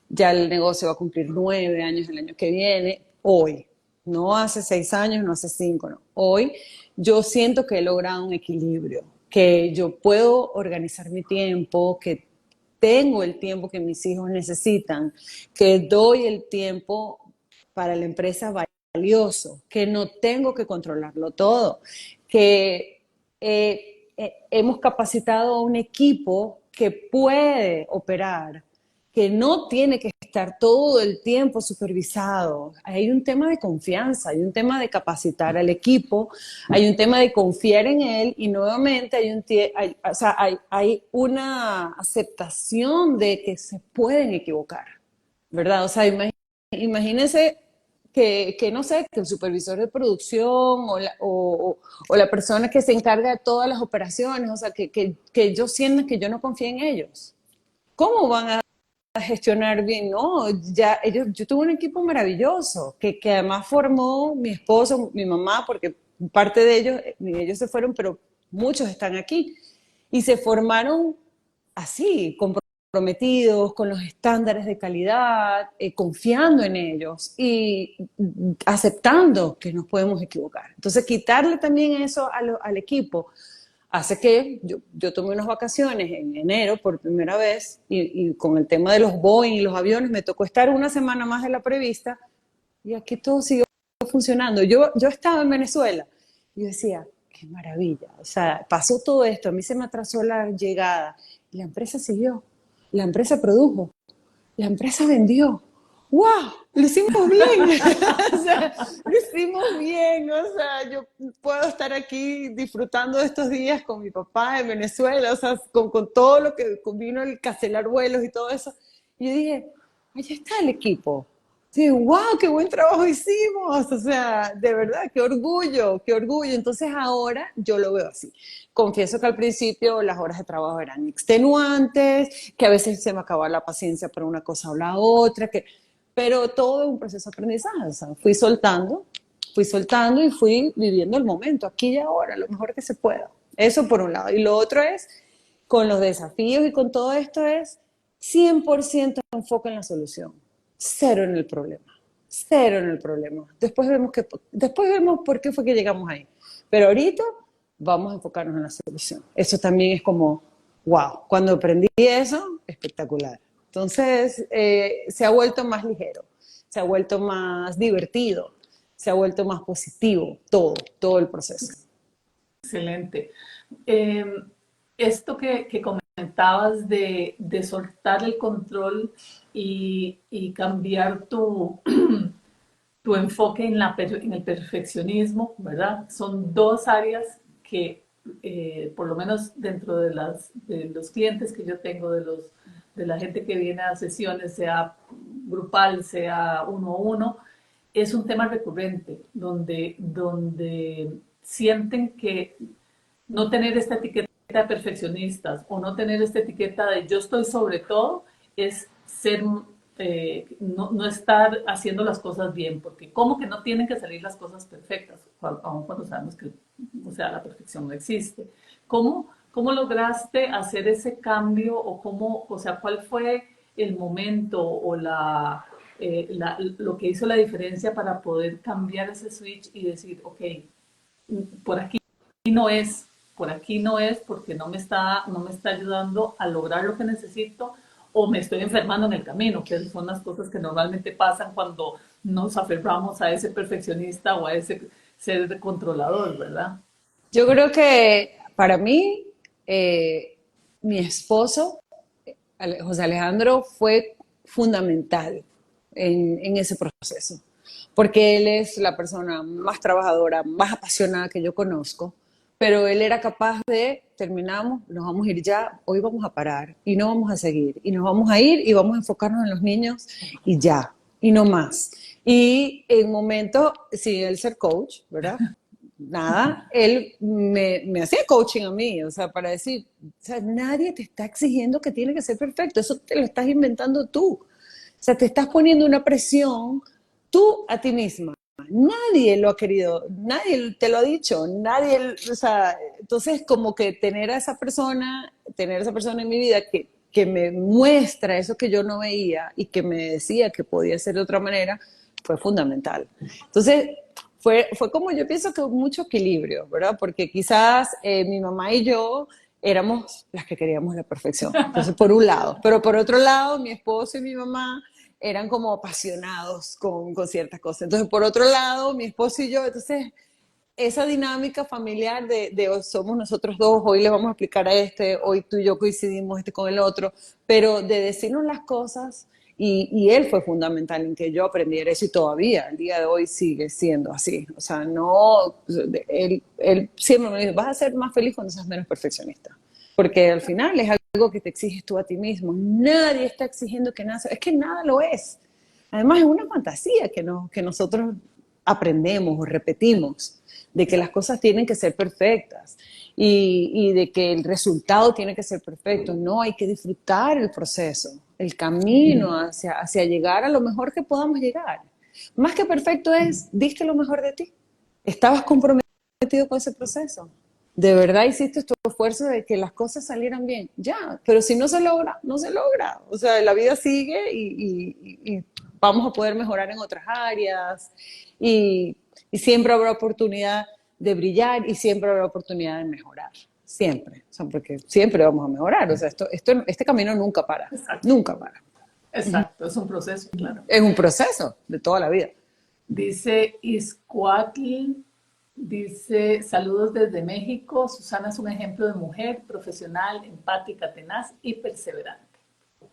ya el negocio va a cumplir 9 años el año que viene, hoy, no hace 6 años, no hace 5, no. Hoy yo siento que he logrado un equilibrio, que yo puedo organizar mi tiempo, que tengo el tiempo que mis hijos necesitan, que doy el tiempo para la empresa valioso, que no tengo que controlarlo todo, que hemos capacitado a un equipo que puede operar, que no tiene que estar todo el tiempo supervisado. Hay un tema de confianza, hay un tema de capacitar al equipo, hay un tema de confiar en él y nuevamente hay una aceptación de que se pueden equivocar, ¿verdad? O sea, imagínense que no sé, que el supervisor de producción o la persona que se encarga de todas las operaciones, o sea, que ellos sientan que yo no confío en ellos. ¿Cómo van a gestionar bien? No, yo tuve un equipo maravilloso, que además formó mi esposo, mi mamá, porque parte de ellos se fueron, pero muchos están aquí. Y se formaron así, comprometidos con los estándares de calidad, confiando en ellos y aceptando que nos podemos equivocar. Entonces, quitarle también eso al equipo hace que yo tomé unas vacaciones en enero por primera vez y con el tema de los Boeing y los aviones me tocó estar una semana más de la prevista y aquí todo siguió funcionando. Yo estaba en Venezuela y yo decía, qué maravilla, o sea, pasó todo esto, a mí se me atrasó la llegada y la empresa siguió, la empresa produjo, la empresa vendió. ¡Wow! Lo hicimos bien. O sea, lo hicimos bien. O sea, yo puedo estar aquí disfrutando de estos días con mi papá en Venezuela, o sea, con todo lo que vino el cancelar vuelos y todo eso. Y yo dije, ahí está el equipo. Sí, wow, qué buen trabajo hicimos. O sea, de verdad, qué orgullo, qué orgullo. Entonces ahora yo lo veo así. Confieso que al principio las horas de trabajo eran extenuantes, que a veces se me acababa la paciencia por una cosa o la otra, pero todo es un proceso de aprendizaje. O sea, fui soltando y fui viviendo el momento, aquí y ahora, lo mejor que se pueda. Eso por un lado. Y lo otro es, con los desafíos y con todo esto es 100% enfoque en la solución, cero en el problema, cero en el problema. Después vemos por qué fue que llegamos ahí. Pero ahorita vamos a enfocarnos en la solución. Eso también es como, wow, cuando aprendí eso, espectacular. Entonces, se ha vuelto más ligero, se ha vuelto más divertido, se ha vuelto más positivo, todo el proceso. Excelente. Eh, Esto que comentabas de soltar el control y cambiar tu enfoque en el perfeccionismo, ¿verdad? Son dos áreas que, por lo menos dentro de los clientes que yo tengo, de la gente que viene a sesiones, sea grupal, sea uno a uno, es un tema recurrente, donde sienten que no tener esta etiqueta de perfeccionistas o no tener esta etiqueta de yo estoy sobre todo es ser, no estar haciendo las cosas bien, porque como que no tienen que salir las cosas perfectas, aun cuando sabemos que, o sea, la perfección no existe. ¿Cómo lograste hacer ese cambio o cómo, o sea, cuál fue el momento o lo que hizo la diferencia para poder cambiar ese switch y decir, ok, por aquí no es, por aquí no es porque no me está ayudando a lograr lo que necesito o me estoy enfermando en el camino, que son las cosas que normalmente pasan cuando nos aferramos a ese perfeccionista o a ese ser controlador, ¿verdad? Yo creo que para mí, mi esposo, José Alejandro, fue fundamental en ese proceso, porque él es la persona más trabajadora, más apasionada que yo conozco, pero él era capaz de, terminamos, nos vamos a ir ya, hoy vamos a parar y no vamos a seguir, y nos vamos a ir y vamos a enfocarnos en los niños y ya, y no más. Y en momentos, sin él ser coach, ¿verdad? Nada, él me hacía coaching a mí, o sea, para decir, o sea, nadie te está exigiendo que tiene que ser perfecto, eso te lo estás inventando tú. O sea, te estás poniendo una presión tú a ti misma. Nadie lo ha querido, nadie te lo ha dicho, nadie, o sea, entonces como que tener esa persona en mi vida que me muestra eso que yo no veía y que me decía que podía ser de otra manera, fue fundamental. Entonces, fue como yo pienso que mucho equilibrio, ¿verdad? Porque quizás mi mamá y yo éramos las que queríamos la perfección. Entonces, por un lado, pero por otro lado, mi esposo y mi mamá eran como apasionados con ciertas cosas. Entonces, por otro lado, mi esposo y yo, entonces, esa dinámica familiar de hoy somos nosotros dos, hoy le vamos a explicar a este, hoy tú y yo coincidimos este con el otro, pero de decirnos las cosas, y él fue fundamental en que yo aprendiera eso y todavía, el día de hoy sigue siendo así. O sea, no, él siempre me dice, vas a ser más feliz cuando seas menos perfeccionista. Porque al final es algo que te exiges tú a ti mismo. Nadie está exigiendo que nada, es que nada lo es. Además es una fantasía que nosotros aprendemos o repetimos, de que las cosas tienen que ser perfectas y de que el resultado tiene que ser perfecto. No, hay que disfrutar el proceso, el camino hacia llegar a lo mejor que podamos llegar. Más que perfecto es, diste lo mejor de ti. Estabas comprometido con ese proceso. De verdad hiciste tu esfuerzo de que las cosas salieran bien. Ya, pero si no se logra, no se logra. O sea, la vida sigue y vamos a poder mejorar en otras áreas y siempre habrá oportunidad de brillar y siempre habrá oportunidad de mejorar. Siempre. O sea, porque siempre vamos a mejorar. O sea, este camino nunca para. Exacto, Nunca para. exacto, es un proceso, claro. Es un proceso de toda la vida. Dice Iscuatl, dice, saludos desde México. Susana es un ejemplo de mujer profesional, empática, tenaz y perseverante.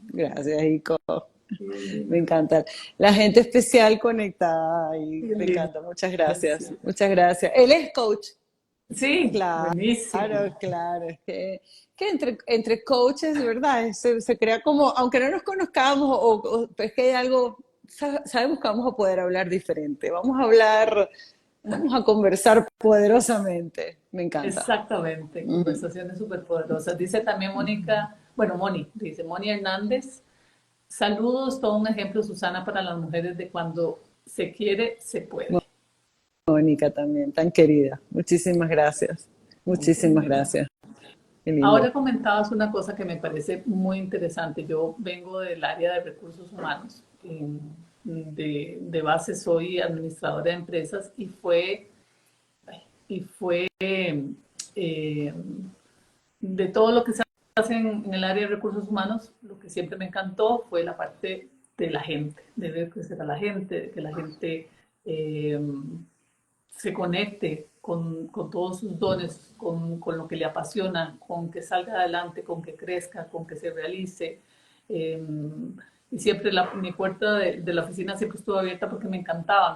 Gracias, Ico. Qué Me lindo, encanta. La gente especial conectada y qué me lindo. encanta. Muchas gracias. Muchas gracias. Él es coach. Sí, Claro, buenísimo. claro. Es que entre coaches, ¿verdad? Se crea como, aunque no nos conozcamos, es que hay algo, sabemos que vamos a poder hablar diferente. Vamos a conversar poderosamente. Me encanta. Exactamente, conversaciones súper poderosas. Dice también Mónica, bueno, dice Moni Hernández, saludos, todo un ejemplo, Susana, para las mujeres de cuando se quiere, se puede. Mónica también, tan querida. Muchísimas gracias. Muchísimas gracias. Qué lindo. Ahora comentabas una cosa que me parece muy interesante. Yo vengo del área de recursos humanos. De base soy administradora de empresas y fue de todo lo que se hace en el área de recursos humanos, lo que siempre me encantó fue la parte de la gente, de ver crecer a la gente, de que la gente eh, se conecte con todos sus dones, con lo que le apasiona, con que salga adelante, con que crezca, con que se realice. Eh, y siempre mi puerta de la oficina siempre estuvo abierta porque me encantaba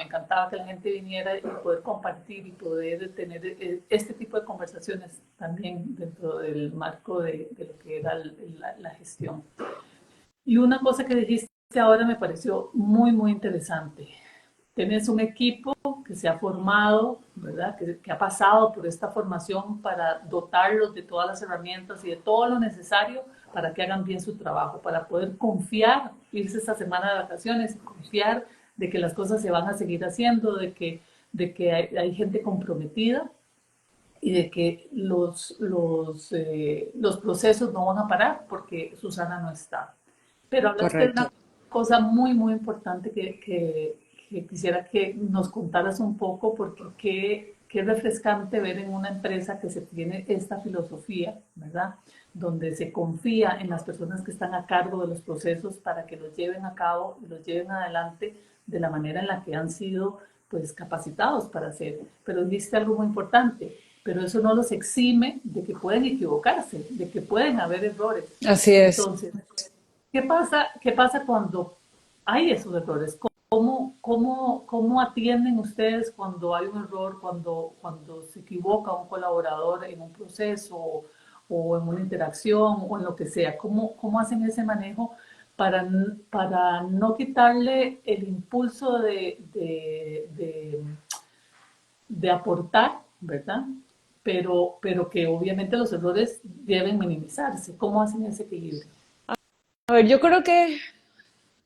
que la gente viniera y poder compartir y poder tener este tipo de conversaciones también dentro del marco de lo que era la gestión. Y una cosa que dijiste ahora me pareció muy, muy interesante. Tenés un equipo que se ha formado, ¿verdad? Que ha pasado por esta formación para dotarlos de todas las herramientas y de todo lo necesario para que hagan bien su trabajo, para poder confiar, irse esta semana de vacaciones y confiar de que las cosas se van a seguir haciendo, de que hay gente comprometida y de que los procesos no van a parar porque Susana no está. Pero hablaste de Correcto. una cosa muy, muy importante que quisiera que nos contaras un poco, porque qué refrescante ver en una empresa que se tiene esta filosofía, ¿verdad? Donde se confía en las personas que están a cargo de los procesos para que los lleven a cabo y los lleven adelante de la manera en la que han sido pues capacitados para hacer. Pero dijiste algo muy importante, pero eso no los exime de que pueden equivocarse, de que pueden haber errores. Así es. Entonces, ¿qué pasa cuando hay esos errores? ¿Cómo atienden ustedes cuando hay un error, cuando se equivoca un colaborador en un proceso o en una interacción o en lo que sea? ¿Cómo hacen ese manejo para no quitarle el impulso de aportar, ¿verdad? Pero que obviamente los errores deben minimizarse. ¿Cómo hacen ese equilibrio? A ver, yo creo que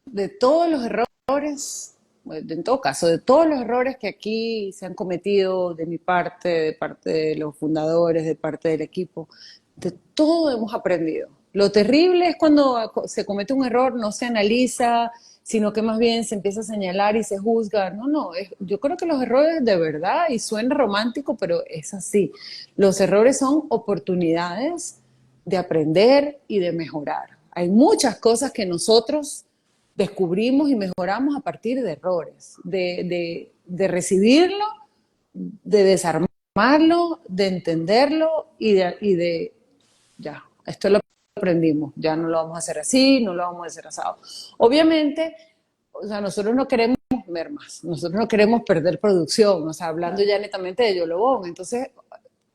de todos los errores, bueno, en todo caso, de todos los errores que aquí se han cometido de mi parte, de parte de los fundadores, de parte del equipo, de todo hemos aprendido. Lo terrible es cuando se comete un error, no se analiza, sino que más bien se empieza a señalar y se juzga. No, no, yo creo que los errores de verdad, y suena romántico, pero es así. Los errores son oportunidades de aprender y de mejorar. Hay muchas cosas que nosotros descubrimos y mejoramos a partir de errores, de recibirlo, de desarmarlo, de entenderlo ya, esto lo aprendimos, ya no lo vamos a hacer así, no lo vamos a hacer asado. Obviamente, o sea, nosotros no queremos mermas, nosotros no queremos perder producción, o sea, hablando ya netamente de Yolobón, entonces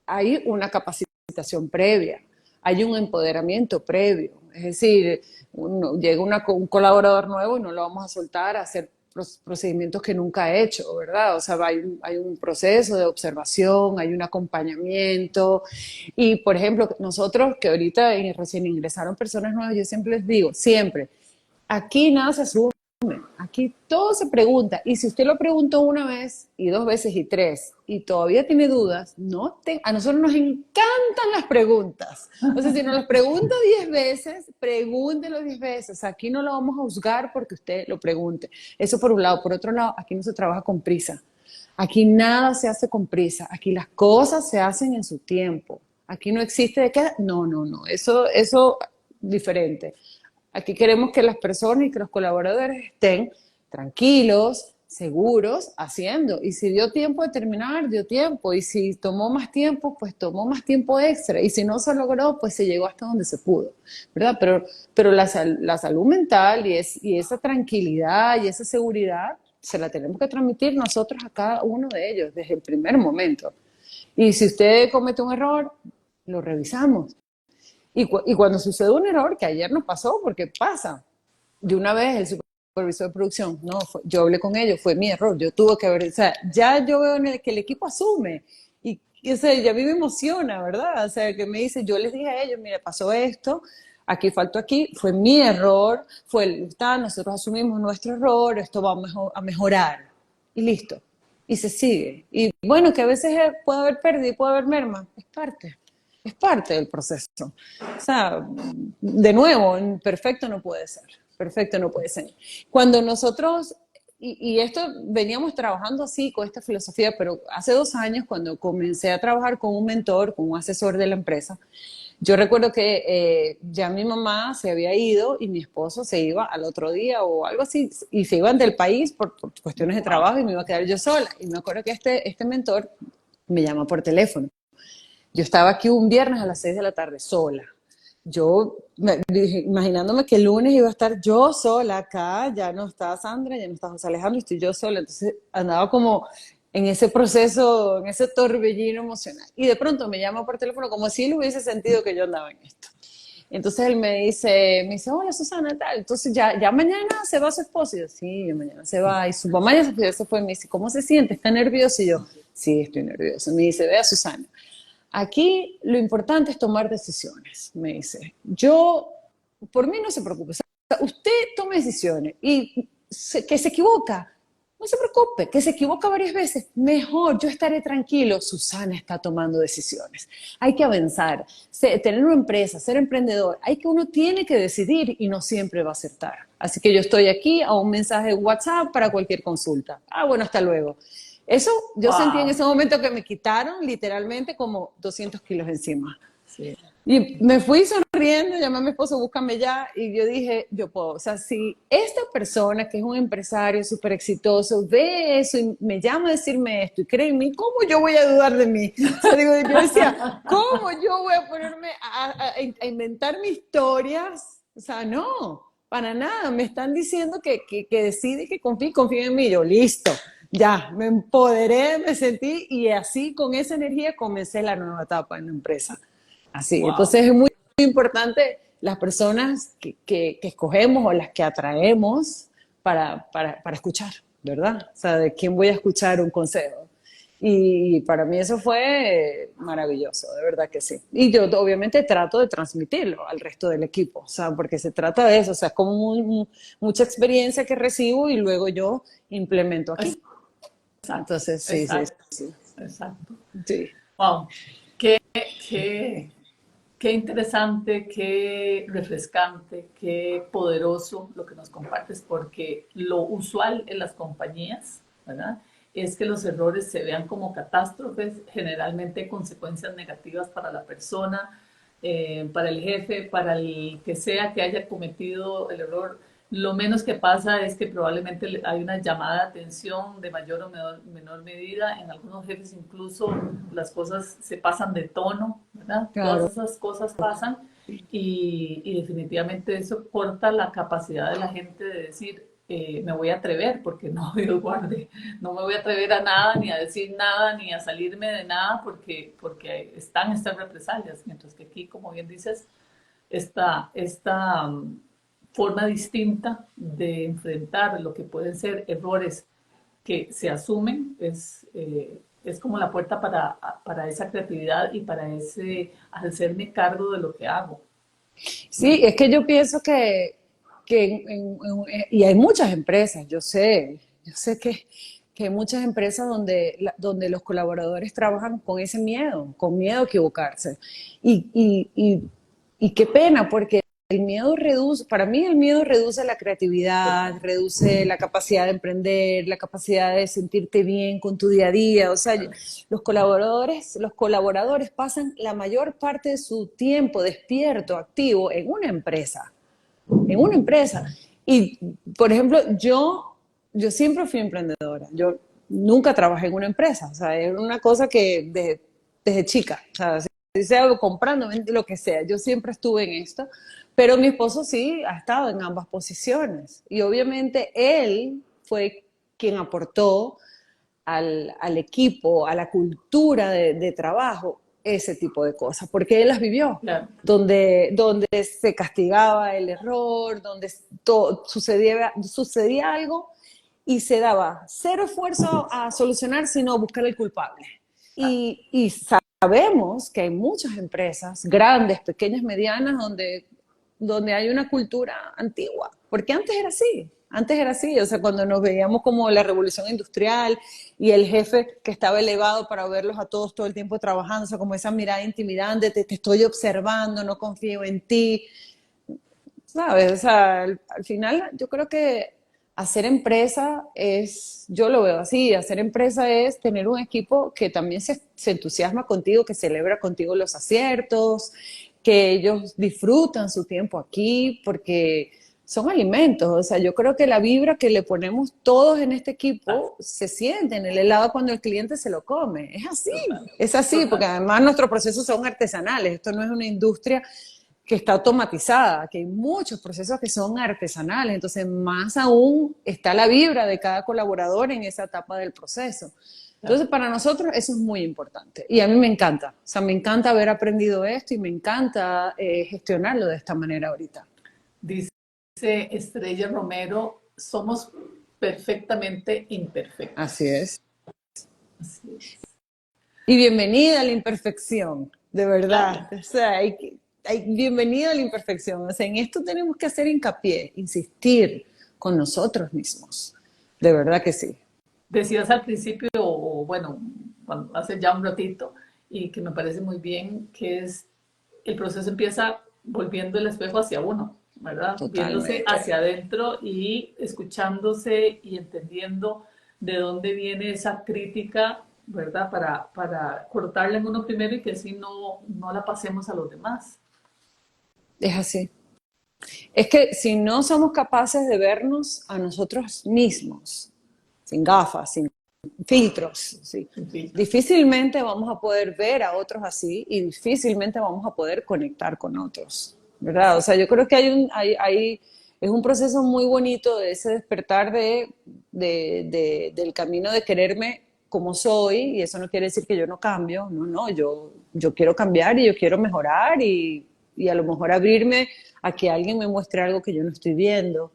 hay una capacitación previa, hay un empoderamiento previo, es decir, llega un colaborador nuevo y no lo vamos a soltar a hacer procedimientos que nunca ha hecho, ¿verdad? O sea, hay un proceso de observación, hay un acompañamiento y, por ejemplo, nosotros que ahorita recién ingresaron personas nuevas, yo siempre les digo, siempre, aquí nada se asume, aquí todo se pregunta. Y si usted lo preguntó una vez y dos veces y tres y todavía tiene dudas, a nosotros nos encantan las preguntas. O sea, si nos las pregunta 10 veces, pregúntelo 10 veces. Aquí no lo vamos a juzgar porque usted lo pregunte. Eso por un lado. Por otro lado, aquí no se trabaja con prisa. Aquí nada se hace con prisa. Aquí las cosas se hacen en su tiempo. Aquí no existe de qué. No, no, no. Eso diferente. Aquí queremos que las personas y que los colaboradores estén tranquilos, seguros, haciendo. Y si dio tiempo de terminar, dio tiempo. Y si tomó más tiempo, pues tomó más tiempo extra. Y si no se logró, pues se llegó hasta donde se pudo, ¿verdad? Pero la salud mental y esa tranquilidad y esa seguridad se la tenemos que transmitir nosotros a cada uno de ellos desde el primer momento. Y si usted comete un error, lo revisamos. Y cuando sucede un error, que ayer nos pasó, porque pasa, de una vez el supervisor de producción, no, yo hablé con ellos, fue mi error, yo tuve que ver, o sea, ya yo veo que el equipo asume, o sea, ya a mí me emociona, ¿verdad? O sea, que me dice, yo les dije a ellos, mire, pasó esto, aquí faltó aquí, fue mi error, nosotros asumimos nuestro error, esto va a mejorar, y listo, y se sigue. Y bueno, que a veces puede haber pérdida y puede haber merma, es parte del proceso. O sea, de nuevo, perfecto no puede ser, perfecto no puede ser. Cuando nosotros, y esto veníamos trabajando así con esta filosofía, pero hace 2 años cuando comencé a trabajar con un mentor, con un asesor de la empresa, yo recuerdo que ya mi mamá se había ido y mi esposo se iba al otro día o algo así, y se iban del país por cuestiones de trabajo y me iba a quedar yo sola. Y me acuerdo que este mentor me llama por teléfono. Yo estaba aquí un viernes a las 6 de la tarde sola. Yo imaginándome que el lunes iba a estar yo sola acá, ya no está Sandra, ya no está José Alejandro, estoy yo sola. Entonces andaba como en ese proceso, en ese torbellino emocional. Y de pronto me llama por teléfono como si él hubiese sentido que yo andaba en esto. Entonces él me dice, hola Susana, tal. Entonces ya mañana se va su esposo. Y yo, sí, mañana se va. Y su mamá ya se fue. Me dice, ¿cómo se siente? ¿Está nervioso? Y yo, sí, estoy nervioso. Me dice, vea Susana, aquí lo importante es tomar decisiones. Me dice, por mí no se preocupe. O sea, usted tome decisiones y que se equivoca. No se preocupe, que se equivoca varias veces. Mejor, yo estaré tranquilo. Susana está tomando decisiones. Hay que avanzar, tener una empresa, ser emprendedor. Uno tiene que decidir y no siempre va a acertar. Así que yo estoy aquí a un mensaje de WhatsApp para cualquier consulta. Ah, bueno, hasta luego. Eso yo sentí en Wow. ese momento que me quitaron literalmente como 200 kilos encima. Sí. Y me fui sonriendo, llamé a mi esposo, búscame ya, y yo dije, yo puedo. O sea, si esta persona que es un empresario súper exitoso ve eso y me llama a decirme esto y cree en mí, ¿cómo yo voy a dudar de mí? O sea, digo, yo decía, ¿cómo yo voy a ponerme a inventar mis historias? O sea, no, para nada. Me están diciendo que decide, que confíe en mí. Yo, listo, ya, me empoderé, me sentí y así con esa energía comencé la nueva etapa en la empresa. Así, Wow. entonces es muy importante las personas que escogemos o las que atraemos para escuchar, ¿verdad? O sea, de quién voy a escuchar un consejo. Y para mí eso fue maravilloso, de verdad que sí. Y yo obviamente trato de transmitirlo al resto del equipo, o sea, porque se trata de eso, o sea, es como mucha experiencia que recibo y luego yo implemento aquí. Exacto, Entonces, sí, sí, exacto, sí. exacto. Sí. Wow. Qué, qué interesante, qué refrescante, qué poderoso lo que nos compartes, porque lo usual en las compañías, ¿verdad? Es que los errores se vean como catástrofes, generalmente consecuencias negativas para la persona, para el jefe, para el que sea que haya cometido el error. Lo menos que pasa es que probablemente hay una llamada de atención de mayor o menor medida. En algunos jefes incluso las cosas se pasan de tono, ¿verdad? Todas Claro. esas cosas pasan y definitivamente eso corta la capacidad de la gente de decir, me voy a atrever, porque no, Dios guarde, no me voy a atrever a nada, ni a decir nada, ni a salirme de nada, porque están estas represalias. Mientras que aquí, como bien dices, esta forma distinta de enfrentar lo que pueden ser errores que se asumen es como la puerta para esa creatividad y para ese hacerme cargo de lo que hago. Sí, es que yo pienso y hay muchas empresas, yo sé que hay muchas empresas donde los colaboradores trabajan con miedo a equivocarse. Y, y, y, y qué pena, porque el miedo reduce, para mí el miedo reduce la creatividad, Total. reduce la capacidad de emprender, la capacidad de sentirte bien con tu día a día. O sea, los colaboradores pasan la mayor parte de su tiempo despierto, activo, en una empresa. En una empresa. Y, por ejemplo, yo siempre fui emprendedora. Yo nunca trabajé en una empresa. O sea, era una cosa que desde chica. O sea, si sea comprando, lo que sea. Yo siempre estuve en esto. Pero mi esposo sí ha estado en ambas posiciones. Y obviamente él fue quien aportó al equipo, a la cultura de trabajo, ese tipo de cosas, porque él las vivió, Claro. donde se castigaba el error, donde sucedía algo y se daba cero esfuerzo a solucionar, sino a buscar el culpable. Y sabemos que hay muchas empresas, grandes, pequeñas, medianas, donde hay una cultura antigua, porque antes era así, o sea, cuando nos veíamos como la revolución industrial y el jefe que estaba elevado para verlos a todos todo el tiempo trabajando, o sea, como esa mirada intimidante, te estoy observando, no confío en ti, ¿sabes? O sea, al final yo creo que hacer empresa yo lo veo así, hacer empresa es tener un equipo que también se entusiasma contigo, que celebra contigo los aciertos, que ellos disfrutan su tiempo aquí, porque son alimentos. O sea, yo creo que la vibra que le ponemos todos en este Total. equipo se siente en el helado cuando el cliente se lo come. Total. Es así, porque Total. además nuestros procesos son artesanales. Esto no es una industria que está automatizada, que hay muchos procesos que son artesanales, entonces más aún está la vibra de cada colaborador en esa etapa del proceso. Entonces, para nosotros eso es muy importante. Y a mí me encanta. O sea, me encanta haber aprendido esto y me encanta gestionarlo de esta manera ahorita. Dice Estrella Romero, somos perfectamente imperfectos. Así es. Así es. Y bienvenida a la imperfección, de verdad. Claro. O sea, bienvenida a la imperfección. O sea, en esto tenemos que hacer hincapié, insistir con nosotros mismos. De verdad que sí. Decías al principio, o bueno, hace ya un ratito, y que me parece muy bien, que es el proceso empieza volviendo el espejo hacia uno, ¿verdad? Viéndose Totalmente. hacia adentro y escuchándose y entendiendo de dónde viene esa crítica, ¿verdad? Para cortarla en uno primero y que así no la pasemos a los demás. Es así. Es que si no somos capaces de vernos a nosotros mismos, sin gafas, sin filtros, sí, En fin, difícilmente vamos a poder ver a otros así y difícilmente vamos a poder conectar con otros, ¿verdad? O sea, yo creo que es un proceso muy bonito de ese despertar del camino de quererme como soy, y eso no quiere decir que yo no cambio, no, yo quiero cambiar y yo quiero mejorar y a lo mejor abrirme a que alguien me muestre algo que yo no estoy viendo.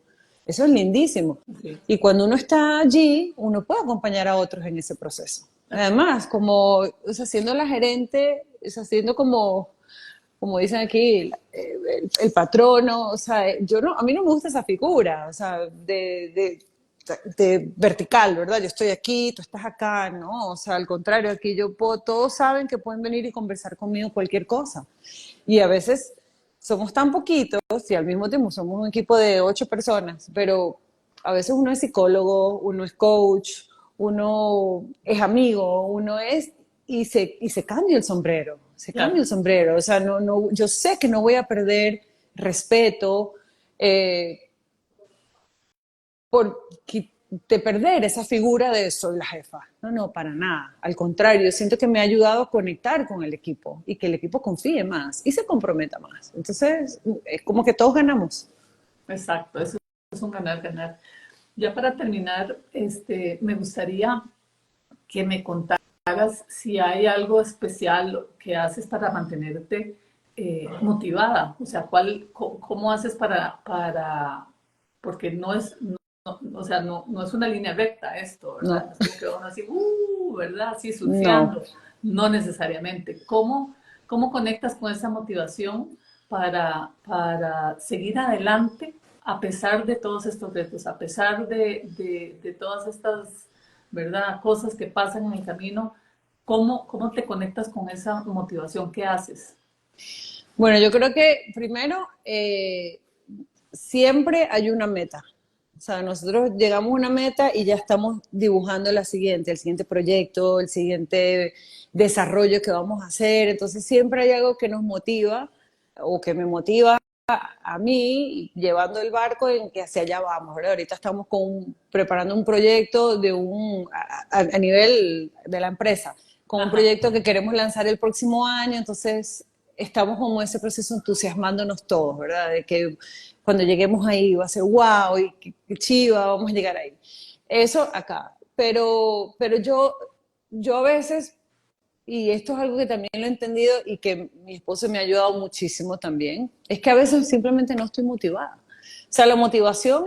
Eso es lindísimo. sí. Y cuando uno está allí, uno puede acompañar a otros en ese proceso. Además, como, o sea, siendo la gerente, o sea, siendo como dicen aquí, el patrono, o sea, a mí no me gusta esa figura, o sea, de vertical, ¿verdad? Yo estoy aquí, tú estás acá, ¿no? O sea, al contrario, aquí todos saben que pueden venir y conversar conmigo cualquier cosa. Y a veces somos tan poquitos y al mismo tiempo somos un equipo de 8 personas, pero a veces uno es psicólogo, uno es coach, uno es amigo, y se cambia el sombrero, se cambia Claro. el sombrero. O sea, yo sé que no voy a perder respeto eh, por de perder esa figura de soy la jefa. No, para nada. Al contrario, siento que me ha ayudado a conectar con el equipo y que el equipo confíe más y se comprometa más. Entonces, es como que todos ganamos. Exacto, eso es un ganar-ganar. Ya para terminar, me gustaría que me contaras si hay algo especial que haces para mantenerte motivada, o sea, cómo haces porque no es, o sea, no es una línea recta esto, ¿verdad? No, Es como que uno así, ¿verdad? Así no. surfeando, no necesariamente. ¿Cómo conectas con esa motivación para seguir adelante a pesar de todos estos retos, a pesar de todas estas, ¿verdad? Cosas que pasan en el camino? ¿Cómo te conectas con esa motivación? ¿Qué haces? Bueno, yo creo que primero siempre hay una meta. O sea, nosotros llegamos a una meta y ya estamos dibujando el siguiente proyecto, el siguiente desarrollo que vamos a hacer. Entonces siempre hay algo que nos motiva o que me motiva a mí llevando el barco en que hacia allá vamos, ¿verdad? Ahorita estamos preparando un proyecto a nivel de la empresa, con un Ajá, proyecto que queremos lanzar el próximo año. Entonces estamos como en ese proceso entusiasmándonos todos, ¿verdad? De que cuando lleguemos ahí va a ser wow y qué chiva, vamos a llegar ahí. Eso acá. Pero yo a veces, y esto es algo que también lo he entendido y que mi esposo me ha ayudado muchísimo también, es que a veces simplemente no estoy motivada. O sea, la motivación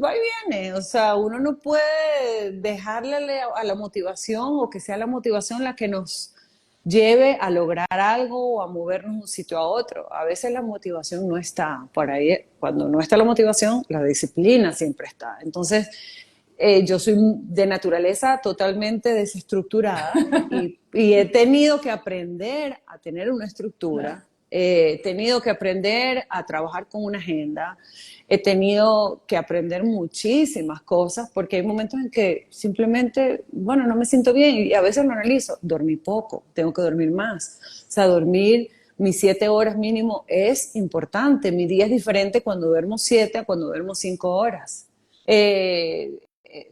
va y viene. O sea, uno no puede dejarle a la motivación o que sea la motivación la que nos lleve a lograr algo o a movernos de un sitio a otro. A veces la motivación no está por ahí. Cuando no está la motivación, la disciplina siempre está. Entonces, yo soy de naturaleza totalmente desestructurada y he tenido que aprender a tener una claro. estructura, he tenido que aprender a trabajar con una agenda, he tenido que aprender muchísimas cosas porque hay momentos en que simplemente, bueno, no me siento bien y a veces lo analizo, dormí poco, tengo que dormir más. O sea, dormir mis 7 horas mínimo es importante, mi día es diferente cuando duermo 7 a cuando duermo 5 horas. Eh,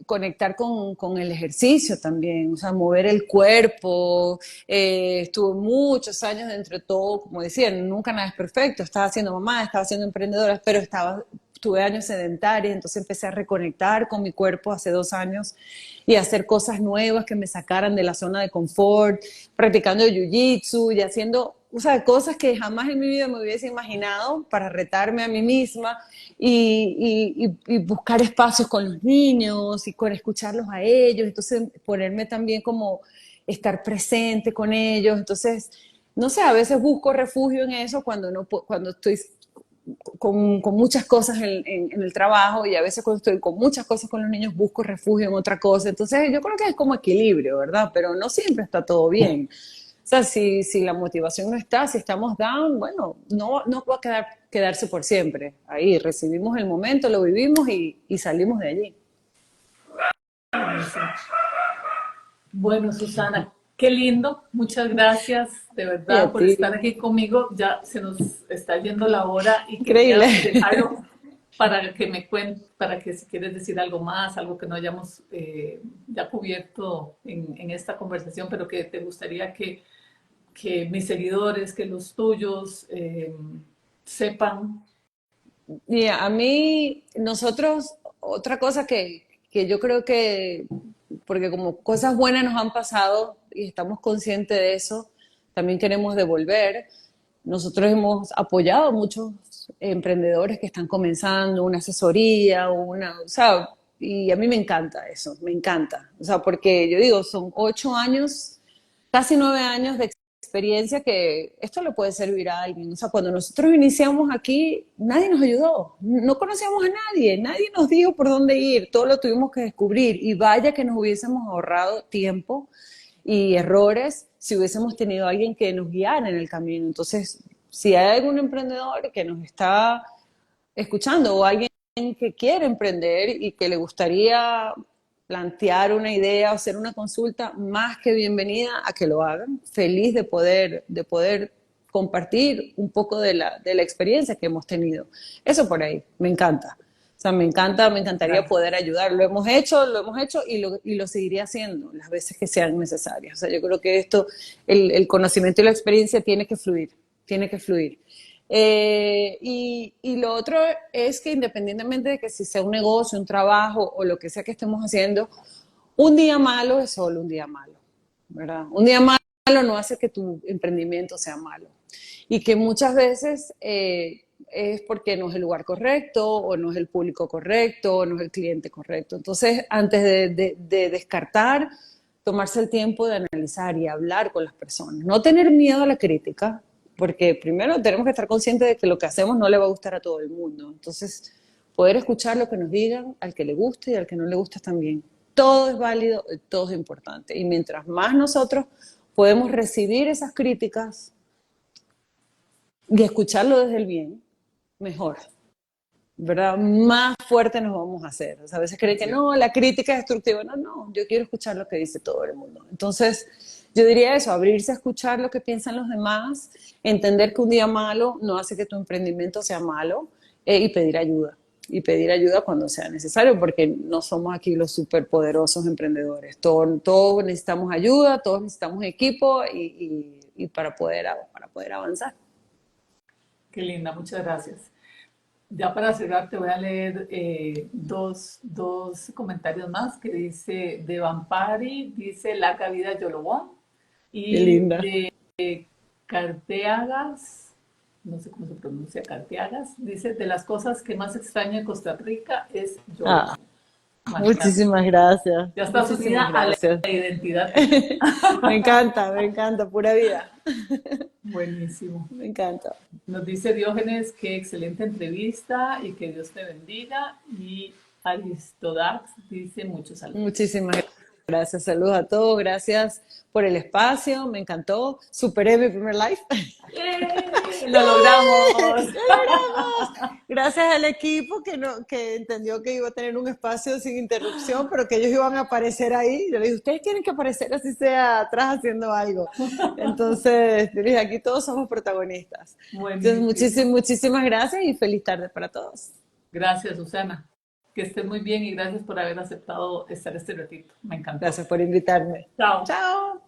Conectar con el ejercicio también, o sea, mover el cuerpo. Estuve muchos años dentro de todo, como decía, nunca nada es perfecto. Estaba siendo mamá, estaba siendo emprendedora, pero estuve años sedentaria, entonces empecé a reconectar con mi cuerpo hace 2 años y a hacer cosas nuevas que me sacaran de la zona de confort, practicando jiu-jitsu y haciendo, o sea, cosas que jamás en mi vida me hubiese imaginado para retarme a mí misma y buscar espacios con los niños y con escucharlos a ellos, entonces ponerme también como estar presente con ellos, entonces, no sé, a veces busco refugio en eso cuando, no, cuando estoy con muchas cosas en el trabajo y a veces cuando estoy con muchas cosas con los niños busco refugio en otra cosa. Entonces yo creo que es como equilibrio, ¿verdad? Pero no siempre está todo bien. O sea, si la motivación no está, si estamos down, bueno, no va a quedarse por siempre. Ahí recibimos el momento, lo vivimos y salimos de allí. Bueno, Susana, qué lindo. Muchas gracias de Y verdad a por estar ti, aquí conmigo. Ya se nos está yendo la hora y increíble. quería dejarlo para que me cuentes, para que si quieres decir algo más, algo que no hayamos ya cubierto en esta conversación, pero que te gustaría que mis seguidores, que los tuyos sepan. Y a mí, nosotros, otra cosa que yo creo que, porque como cosas buenas nos han pasado y estamos conscientes de eso, también queremos devolver. Nosotros hemos apoyado a muchos emprendedores que están comenzando, una asesoría, o sea, y a mí me encanta eso, me encanta. O sea, porque yo digo, son 8 años, casi 9 años de experiencia que esto le puede servir a alguien. O sea, cuando nosotros iniciamos aquí, nadie nos ayudó, no conocíamos a nadie, nadie nos dijo por dónde ir, todo lo tuvimos que descubrir y vaya que nos hubiésemos ahorrado tiempo y errores si hubiésemos tenido a alguien que nos guiara en el camino. Entonces, si hay algún emprendedor que nos está escuchando o alguien que quiere emprender y que le gustaría plantear una idea o hacer una consulta, más que bienvenida a que lo hagan. Feliz de poder compartir un poco de la experiencia que hemos tenido. Eso por ahí, me encanta. O sea, me encantaría Gracias. poder ayudar. Lo hemos hecho y lo seguiré haciendo las veces que sean necesarias. O sea, yo creo que esto, el conocimiento y la experiencia tiene que fluir, tiene que fluir. Y lo otro es que independientemente de que si sea un negocio, un trabajo o lo que sea que estemos haciendo, un día malo es solo un día malo, ¿verdad? Un día malo no hace que tu emprendimiento sea malo. Y que muchas veces es porque no es el lugar correcto o no es el público correcto o no es el cliente correcto. Entonces, antes de descartar, tomarse el tiempo de analizar y hablar con las personas. No tener miedo a la crítica, porque primero tenemos que estar conscientes de que lo que hacemos no le va a gustar a todo el mundo. Entonces, poder escuchar lo que nos digan, al que le guste y al que no le guste también. Todo es válido, todo es importante. Y mientras más nosotros podemos recibir esas críticas y escucharlo desde el bien, mejor. ¿Verdad? Más fuerte nos vamos a hacer. O sea, a veces creen que no, la crítica es destructiva. No, no, yo quiero escuchar lo que dice todo el mundo. Entonces, yo diría eso, abrirse a escuchar lo que piensan los demás, entender que un día malo no hace que tu emprendimiento sea malo y pedir ayuda. Y pedir ayuda cuando sea necesario, porque no somos aquí los superpoderosos emprendedores. Todos necesitamos ayuda, todos necesitamos equipo y para poder avanzar. Qué linda, muchas gracias. Ya para cerrar, te voy a leer dos comentarios más que dice de Vampari, dice Larga vida Yolobón, Qué y linda. de Carteagas, no sé cómo se pronuncia Carteagas, dice de las cosas que más extraño en Costa Rica es Ah, Yolobón. Imagínate, muchísimas gracias, ya estás unida muchísimas a la gracias. identidad tica. Me encanta, pura vida. Buenísimo. Me encanta. Nos dice Diógenes que excelente entrevista y que Dios te bendiga. Y Aristodax dice muchos saludos. Muchísimas gracias. Saludos a todos. Gracias por el espacio. Me encantó. Superé mi primer live. ¡Yay! ¡Lo logramos! ¡Lo logramos! Gracias al equipo que, no, que entendió que iba a tener un espacio sin interrupción, pero que ellos iban a aparecer ahí. Yo le dije, ustedes tienen que aparecer así sea atrás haciendo algo. Entonces, yo le dije, aquí todos somos protagonistas. Entonces, Buenísimo. muchísimas gracias y feliz tarde para todos. Gracias, Susana. Que estés muy bien y gracias por haber aceptado estar este ratito. Me encantó. Gracias por invitarme. Chao. Chao.